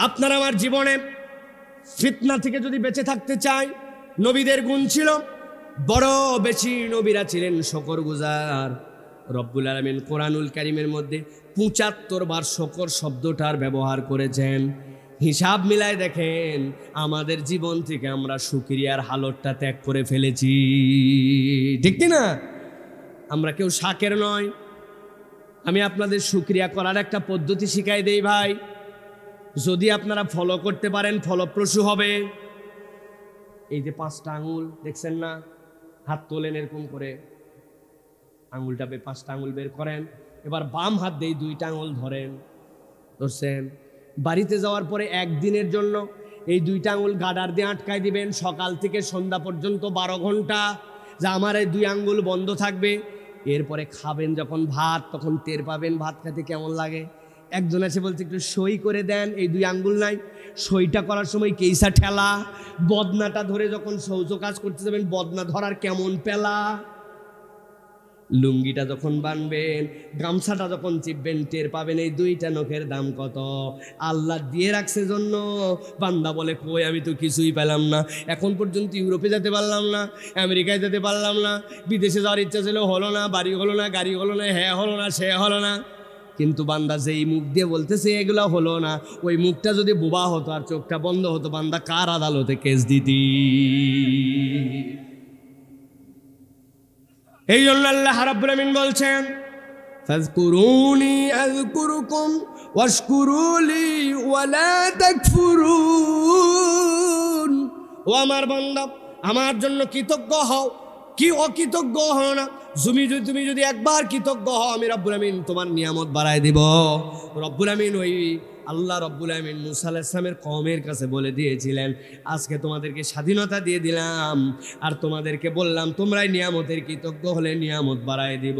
আপনার আমার জীবনে ফিতনা থেকে যদি বেঁচে থাকতে চাই, নবীদের গুণ ছিল বড় বেশি। নবীরা ছিলেন শুকরগুজার। রব্বুল আলামিন কোরআনুল কারীমের মধ্যে 75 বার শুকর শব্দটার ব্যবহার করেছেন। হিসাব মিলায় দেখেন আমাদের জীবন থেকে আমরা শুকরিয়ার হালতটা ত্যাগ করে ফেলেছি, ঠিক কি না? আমরা কেউ শাকের নয়। আমি আপনাদের শুকরিয়া করার একটা পদ্ধতি শিখাই দেই ভাই, যদি আপনারা ফলো করতে পারেন ফলপ্রসূ হবে। এই যে 5টা আঙুল দেখছেন না, হাত তোলেন এরকম করে, আঙুলটা 5টা আঙুল বের করেন, এবার বাম হাত দিয়ে 2টা আঙুল ধরেন, ধরছেন। বাড়িতে যাওয়ার পরে একদিনের জন্য এই 2টা আঙুল গাডার দিয়ে আটকায় দিবেন, সকাল থেকে সন্ধ্যা পর্যন্ত 12 ঘন্টা, যা আমার এই 2 আঙ্গুল বন্ধ থাকবে। এরপরে খাবেন যখন ভাত, তখন টের পাবেন ভাত খেতে কেমন লাগে। একজন এসে বলছে একটু সই করে দেন, এই 2 আঙ্গুল নাই, সইটা করার সময় কেইসা ঠেলা, বদনাটা ধরে যখন শৌচ কাজ করতে যাবেন বদনা ধরার কেমন পেলা, লুঙ্গিটা যখন বানবেন, গামছাটা যখন চিপবেন, টের পাবেন এই 2টা নখের দাম কত। আল্লাহ দিয়ে রাখছে জন্য বান্দা বলে কই আমি তো কিছুই পেলাম না, এখন পর্যন্ত ইউরোপে যেতে পারলাম না, আমেরিকায় যেতে পারলাম না, বিদেশে যাওয়ার ইচ্ছা ছিল হলো না, বাড়ি হলো না, গাড়ি হলো না, হ্যাঁ হলো না, সে হলো না। কিন্তু বান্দা যেই মুখ দিয়ে বলতেছে এগুলো হলো না, ওই মুখটা যদি বোবা হতো আর চোখটা বন্ধ হতো, বান্দা কার আদালতে কেস দিতি? এই জন্য আল্লাহ রাব্বুল আমিন বলছেন ফাযকুরুনি আযকুরুকুম ওয়াশকুরুলি ওয়ালা তাকফুরুন। ও আমার বান্দা, আমার জন্য কৃতজ্ঞ হও, কি অকৃতজ্ঞ হও না। তুমি যদি একবার কৃতজ্ঞ হও, আমি রব্বুল আমিন তোমার নিয়ামত বাড়ায় দিব। রব্বুল আমিন ওই আল্লাহ রব্বুল আমিন মুসা আলাইহিস সালামের কওমের কাছে বলে দিয়েছিলেন, আজকে তোমাদেরকে স্বাধীনতা দিয়ে দিলাম আর তোমাদেরকে বললাম তোমরাই নিয়ামতের কৃতজ্ঞ হলে নিয়ামত বাড়ায় দিব।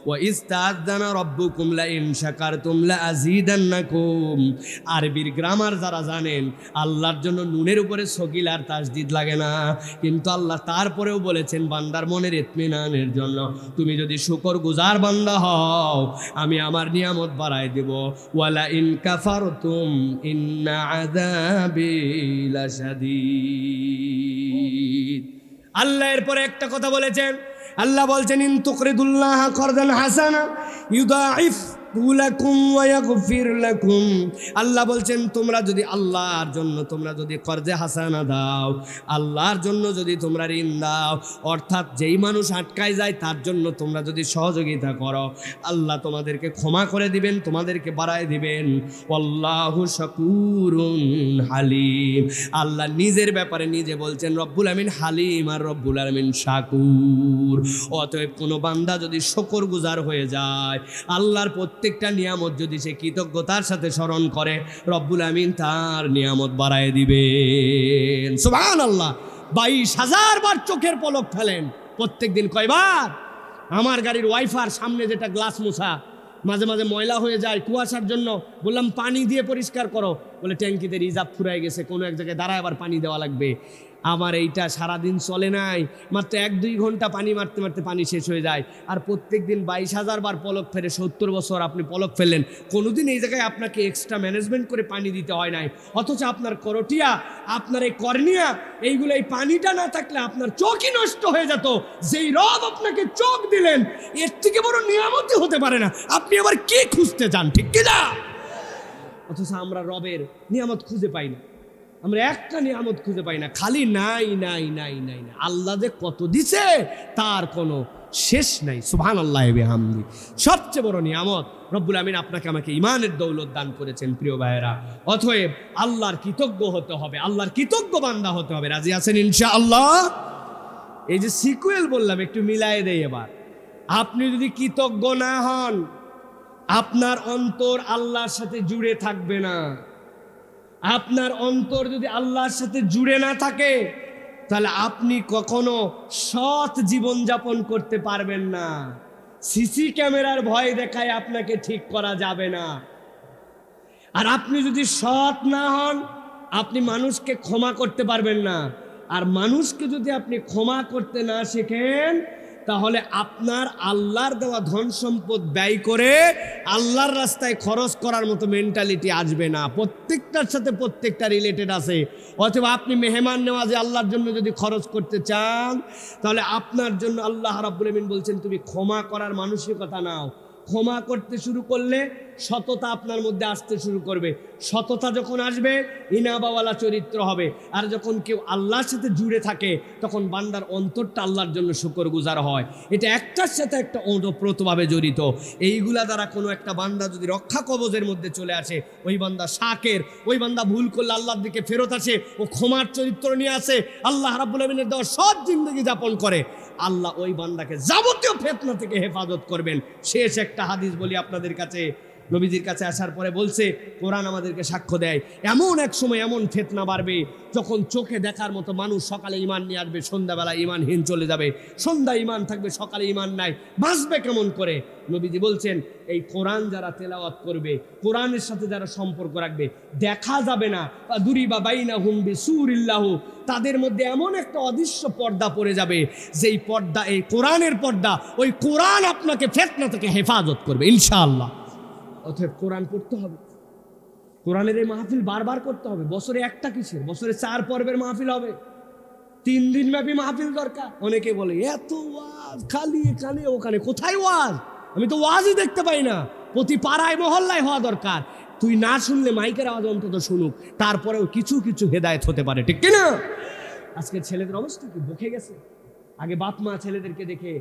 ওয়া ইস্তাযানা রাব্বুকুম লা ইন শাকারতুম লা আযীদান্নাকুম। আরবির গ্রামার যারা জানেন, আল্লাহর জন্য নুনের উপরে সকিল আর তাসদিদ লাগে না, কিন্তু আল্লাহ তারপরেও বলেছেন বান্দার মনের ইতমিনানের জন্য তুমি যদি শুকরগুজার বান্দা হও আমি আমার নিয়ামত বাড়ায় দেব। ওয়ালা ইন কাফারতুম ইন্না আযাবি লাশাদীদ। আল্লাহ এরপরে একটা কথা বলেছেন, আল্লাহ বলছেন ইন তুকরিদুল্লাহ করদান হাসানা ইউদাইফ লাকুম ওয়া ইয়াগফির লাকুম। আল্লাহ বলছেন তোমরা যদি আল্লাহর জন্য তোমরা যদি কর্জে হাসানা দাও, আল্লাহর জন্য যদি তোমরা ঋণ দাও, অর্থাৎ যেই মানুষ আটকায় যায় তার জন্য তোমরা যদি সহযোগিতা করো, আল্লাহ তোমাদেরকে ক্ষমা করে দিবেন, তোমাদেরকে বাড়ায় দিবেন। আল্লাহু শাকুরুন হালিম। আল্লাহ নিজের ব্যাপারে নিজে বলছেন রব্বুল আমিন হালিম আর রব্বুল আমিন শাকুর। অতএব কোনো বান্দা যদি শুকরগুজার হয়ে যায়, আল্লাহর প্রত্যেকটা নিয়ামত যদি সে কৃতজ্ঞতার সাথে স্মরণ করে, রব্বুল আমিন তার নিয়ামত বাড়ায় দিবেন। সুবহানাল্লাহ। 22,000 বার চোখের পলক ফেলেন প্রত্যেক দিন। কয়বার? আমার গাড়ির ওয়াইফার সামনে যেটা গ্লাস মোছা, মাঝে মাঝে ময়লা হয়ে যায় কুয়াশার জন্য, বললাম পানি দিয়ে পরিষ্কার করো, বলে ট্যাঙ্কিতে রিজার্ভ ফুরাই গেছে, কোনো এক জায়গায় দাঁড়ায় আবার পানি দেওয়া লাগবে। আমার এইটা সারাদিন চলে নাই, মাত্র 1-2 ঘন্টা পানি মারতে মারতে পানি শেষ হয়ে যায়। আর প্রত্যেক দিন 22,000 বার পলক ফেরে, 70 বছর আপনি পলক ফেললেন, কোনোদিন এই জায়গায় আপনাকে এক্সট্রা ম্যানেজমেন্ট করে পানি দিতে হয় নাই। অথচ আপনার করটিয়া, আপনার এই কর্নিয়া, এইগুলো এই পানিটা না থাকলে আপনার চোখই নষ্ট হয়ে যেত। যেই রব আপনাকে চোখ দিলেন, এর থেকে বড় নিয়ামতই হতে পারে না। আপনি আবার কি খুঁজতে চান, ঠিক কি না? অথচ আমরা রবের নিয়ামত খুঁজে পাই না, আমরা একটা নিয়ামত খুঁজে পাই না, খালি নাই নাই নাই নাই নাই। আল্লাহ যে কত দিছে তার কোনো শেষ নাই। সুবহানাল্লাহ বিহামদি। সবচেয়ে বড় নিয়ামত রব্বুল আমিন আপনাকে আমাকে ইমানের দৌলত দান করেছেন। প্রিয় ভাইয়েরা, অতএব আল্লাহর কৃতজ্ঞ হতে হবে, আল্লাহর কৃতজ্ঞ বান্দা হতে হবে। রাজি আছেন ইনশাআল্লাহ? এই যে সিকুয়েল বললাম একটু মিলায়ে দেই এবার। আপনি যদি কৃতজ্ঞ না হন, আপনার অন্তর আল্লাহর সাথে জুড়ে থাকবে না। আপনার অন্তর যদি আল্লাহর সাথে জুড়ে না থাকে, তাহলে আপনি কখনো সৎ জীবনযাপন করতে পারবেন না। সিসি ক্যামেরার ভয় দেখায় আপনাকে ঠিক করা যাবে না। আর আপনি যদি সৎ না হন, আপনি মানুষকে ক্ষমা করতে পারবেন না। আর মানুষকে যদি আপনি ক্ষমা করতে না শেখেন, তাহলে আপনার আল্লাহর দেওয়া ধন সম্পদ ব্যয় করে আল্লাহর রাস্তায় খরচ করার মতো মেন্টালিটি আসবে না। প্রত্যেকটার সাথে প্রত্যেকটা রিলেটেড আছে। অথবা আপনি মেহমান নেওয়াজে আল্লাহর জন্য যদি খরচ করতে চান, তাহলে আপনার জন্য আল্লাহ রাব্বুল আমিন বলছেন তুমি ক্ষমা করার মানসিকতা নাও। ক্ষমা করতে শুরু করলে সততা আপনার মধ্যে আসতে শুরু করবে। সততা যখন আসবে, ইনাবাওয়ালা চরিত্র হবে। আর যখন কেউ আল্লাহর সাথে জুড়ে থাকে, তখন বান্দার অন্তরটা আল্লাহর জন্য শুকরগুজার হয়। এটা একটার সাথে একটা ওতপ্রোতভাবে জড়িত। এইগুলা দ্বারা কোনো একটা বান্দা যদি রক্ষা কবজের মধ্যে চলে আসে, ওই বান্দা শাকের, ওই বান্দা ভুল করলে আল্লাহর দিকে ফেরত আসে, ও ক্ষমার চরিত্র নিয়ে আসে, আল্লাহ রাব্বুল আমিনের দেওয়া সৎ জিন্দগি যাপন করে, আল্লাহ ওই বান্দাকে যাবতীয় ফিতনা থেকে হেফাজত করবেন। শেষ একটা হাদিস বলি আপনাদের কাছে। নবীজির কাছে আসার পরে বলছে, কোরআন আমাদেরকে সাক্ষ্য দেয়, এমন এক সময় এমন ফিতনা বাড়বে, যখন চোখে দেখার মতো মানুষ সকালে ঈমান নিয়ে আসবে, সন্ধ্যাবেলা ঈমানহীন চলে যাবে। সন্ধ্যায় ঈমান থাকবে, সকালে ঈমান নাই, বাঁচবে কেমন করে? নবীজি বলছেন, এই কোরআন যারা তেলাওয়াত করবে, কোরআনের সাথে যারা সম্পর্ক রাখবে, দেখা যাবে না, দুরিবা বাইনাহুম বিসুরিল্লাহু, তাদের মধ্যে এমন একটা অদৃশ্য পর্দা পড়ে যাবে, যেই পর্দা এই কোরআনের পর্দা, ওই কোরআন আপনাকে ফিতনা থেকে হেফাজত করবে ইনশাআল্লাহ। অতএব কোরআন পড়তে হবে, কোরআনের এই মাহফিল বারবার করতে হবে। বছরে একটা কিসের, বছরে 4 পর্বের মাহফিল হবে, 3 দিন ব্যাপী মাহফিল দরকার। অনেকে বলে এত ওয়াজ, খালি এখানে ওখানে, কোথায় ওয়াজ? আমি তো ওয়াজই দেখতে পাই না। প্রতি পাড়ায় মহল্লায় হওয়া দরকার। তুই না শুনলে মাইকের আওয়াজ অন্তত শুনুক, তারপরেও কিছু কিছু হেদায়েত হতে পারে, ঠিক কিনা? আজকের ছেলেদের অবস্থা কি? বকে গেছে। আগে বাপ মা ছেলেদেরকে দেখে,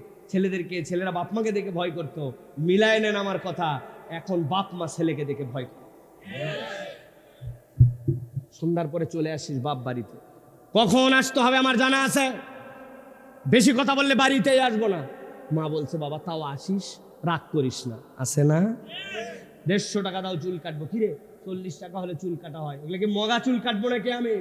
ছেলেরা বাপ মাকে দেখে ভয় করতো। মিলায় নেন আমার কথা, এখন বাপ মা ছেলেকে দেখে ভয় করে। সন্ধ্যার পরে চলে আসিস বাপ বাড়িতে, কখন আসতে হবে আমার জানা আছে। বেশি কথা বললে বাড়িতেই আসবো না। মা বলছে, বাবা তাও আসিস, রাগ করিস না, আছে না? 150 টাকা দাও, চুল কাটবো। কিরে 40 টাকা হলে চুল কাটা হয়। এগুলো কি মগা চুল কাটবো নাকি আমি?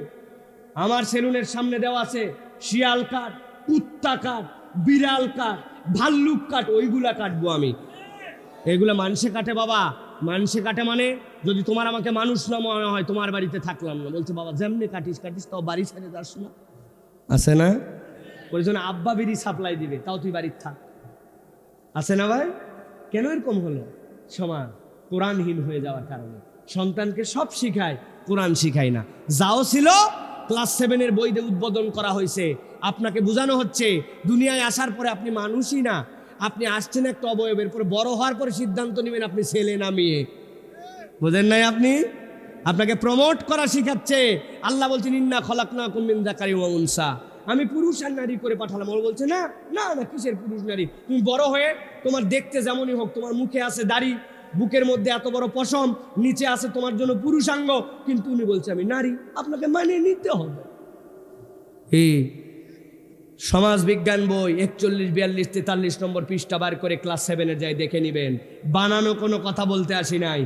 আমার সেলুনের সামনে দেওয়া আছে শিয়াল কাট, কুত্তা কাট, বিড়াল কাট, ভাল্লুক কাট, ওইগুলা কাটবো আমি। এগুলা মানুষে কাটে বাবা, মানুষে কাটে মানে যদি তোমার আমাকে মানুষ না মনে হয় তোমার বাড়িতে থাকলাম না। বলছে বাবা যেমনি কাটিস কাটিস, তাও বাড়ি ছেড়ে যাস না, আছে না? ওই জন্য আব্বা বিড়ি সাপ্লাই দিবে, তাও তুই বাড়ির থাক, আছে না ভাই? কেন এরকম হলো? সমাজ কোরআনহীন হয়ে যাওয়ার কারণে। সন্তানকে সব শিখায়, কোরআন শিখায় না। যাও ছিল ক্লাস 7-এর বইতে উদ্বোধন করা হয়েছে, আপনাকে বোঝানো হচ্ছে দুনিয়ায় আসার পরে আপনি মানুষই না, আপনি আসছেন একটা অবয়বের পরে, বড় হওয়ার পরে সিদ্ধান্ত নেবেন আপনি ছেলে না মেয়ে। বোঝেন নাই আপনি? আপনাকে প্রমোট করা শিখাচ্ছে। আল্লাহ বলছেন ইন্না খলাকনাকুম মিন যাকারি ওয়া উনসা, আমি পুরুষ আর নারী করে পাঠালাম। ও বলছে না না না, কিসের পুরুষ নারী? তুমি বড় হয়ে তোমার দেখতে যেমনই হোক, তোমার মুখে আছে দাড়ি, বুকের মধ্যে এত বড় পশম, নিচে আছে তোমার জন্য পুরুষাঙ্গ, কিন্তু উনি বলছে আমি নারী, আপনাকে মানিয়ে নিতে হবে। এই সমাজ বিজ্ঞান বই 41, 42, 43 নম্বর পৃষ্ঠা বার করে ক্লাস 7-এ যাই দেখে নিবেন। বানানো কোনো কথা বলতে আসি নাই।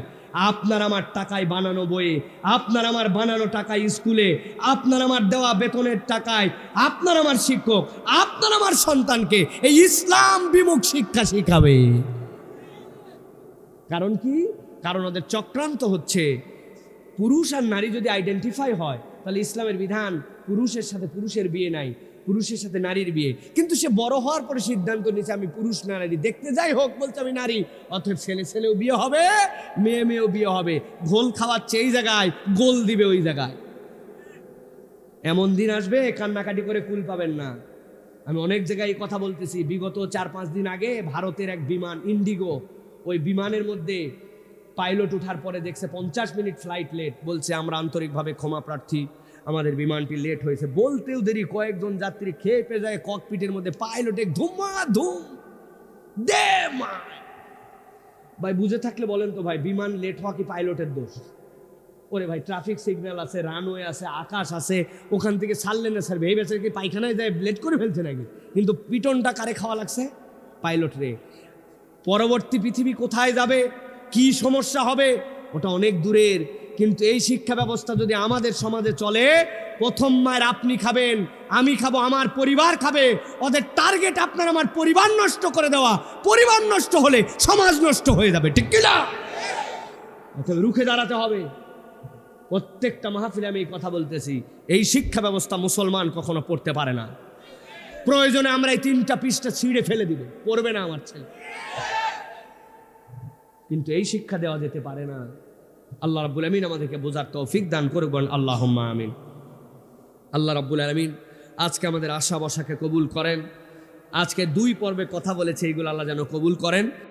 আপনার আমার টাকায় বানানো বইয়ে, আপনার আমার বানানো টাকায় স্কুলে, আপনার আমার দেওয়া বেতনের টাকায় আপনার আমার শিক্ষক আপনার আমার সন্তানকে এই ইসলাম বিমুখ শিক্ষা শিখাবে। কারণ কি? কারণ ওদের চক্রান্ত হচ্ছে পুরুষ আর নারী যদি আইডেন্টিফাই হয়, তাহলে ইসলামের বিধান পুরুষের সাথে পুরুষের বিয়ে নাই, পুরুষের সাথে নারীর বিয়ে। কিন্তু সে বড় হওয়ার পরে সিদ্ধান্ত নিচ্ছে আমি পুরুষ না নারী, দেখতে যাই হোক বলছে আমি নারী, অথবা ছেলে ছেলেও বিয়ে হবে, মেয়ে মেয়েও বিয়ে হবে। ঘোল খাওয়াচ্ছে এই জায়গায়, গোল দিবে ওই জায়গায়। এমন দিন আসবে কান্নাকাটি করে কুল পাবেন না। আমি অনেক জায়গায় কথা বলতেছি। বিগত 4-5 দিন আগে ভারতের এক বিমান ইন্ডিগো, ওই বিমানের মধ্যে পাইলট ওঠার পরে দেখছে 50 মিনিট ফ্লাইট লেট। বলছে আমরা আন্তরিকভাবে ক্ষমা প্রার্থী, আমাদের বিমানটি লেট হয়েছে। বলতেও দেরি, কয়েকজন যাত্রী খেয়ে পেয়ে যায় ককপিটের মধ্যে, পাইলটে ধুমাধুম দে মা। ভাই বুঝে থাকলে বলেন তো ভাই, বিমান লেট হওয়া কি পাইলটের দোষ? ওরে ভাই ট্রাফিক সিগন্যাল আছে, রানওয়ে আছে, আকাশ আছে, ওখান থেকে ছাড়লে না স্যার, এই বেচারা কি পায়খানায় যায় লেট করে ফেলছে নাকি? কিন্তু পিটনটা কারে খাওয়া লাগছে? পাইলট রে। পরবর্তী পৃথিবী কোথায় যাবে, কি সমস্যা হবে, ওটা অনেক দূরের। কিন্তু এই শিক্ষা ব্যবস্থা যদি আমাদের সমাজে চলে, প্রথম মায়ের আপনি খাবেন, আমি খাবো, আমার পরিবার খাবে। ওদের টার্গেট আপনার আমার পরিবার নষ্ট করে দেওয়া। পরিবার নষ্ট হলে সমাজ নষ্ট হয়ে যাবে, ঠিক কিনা? অতএব রুখে দাঁড়াতে হবে। প্রত্যেকটা মাহফিলে আমি এই কথা বলতেছি, এই শিক্ষা ব্যবস্থা মুসলমান কখনো পড়তে পারে না। প্রয়োজনে আমরা এই 3টা পৃষ্ঠা ছিঁড়ে ফেলে দিব, পড়বে না আমার ছেলে, কিন্তু এই শিক্ষা দেওয়া যেতে পারে না। আল্লাহ রাব্বুল আমিন আমাদেরকে বোঝার তৌফিক দান করবেন, আল্লাহুম্মা আমিন। আল্লাহ রাব্বুল আমিন আজকে আমাদের আশা বসাকে কবুল করেন। আজকে 2 পর্বে কথা বলেছে, এইগুলো আল্লাহ যেন কবুল করেন।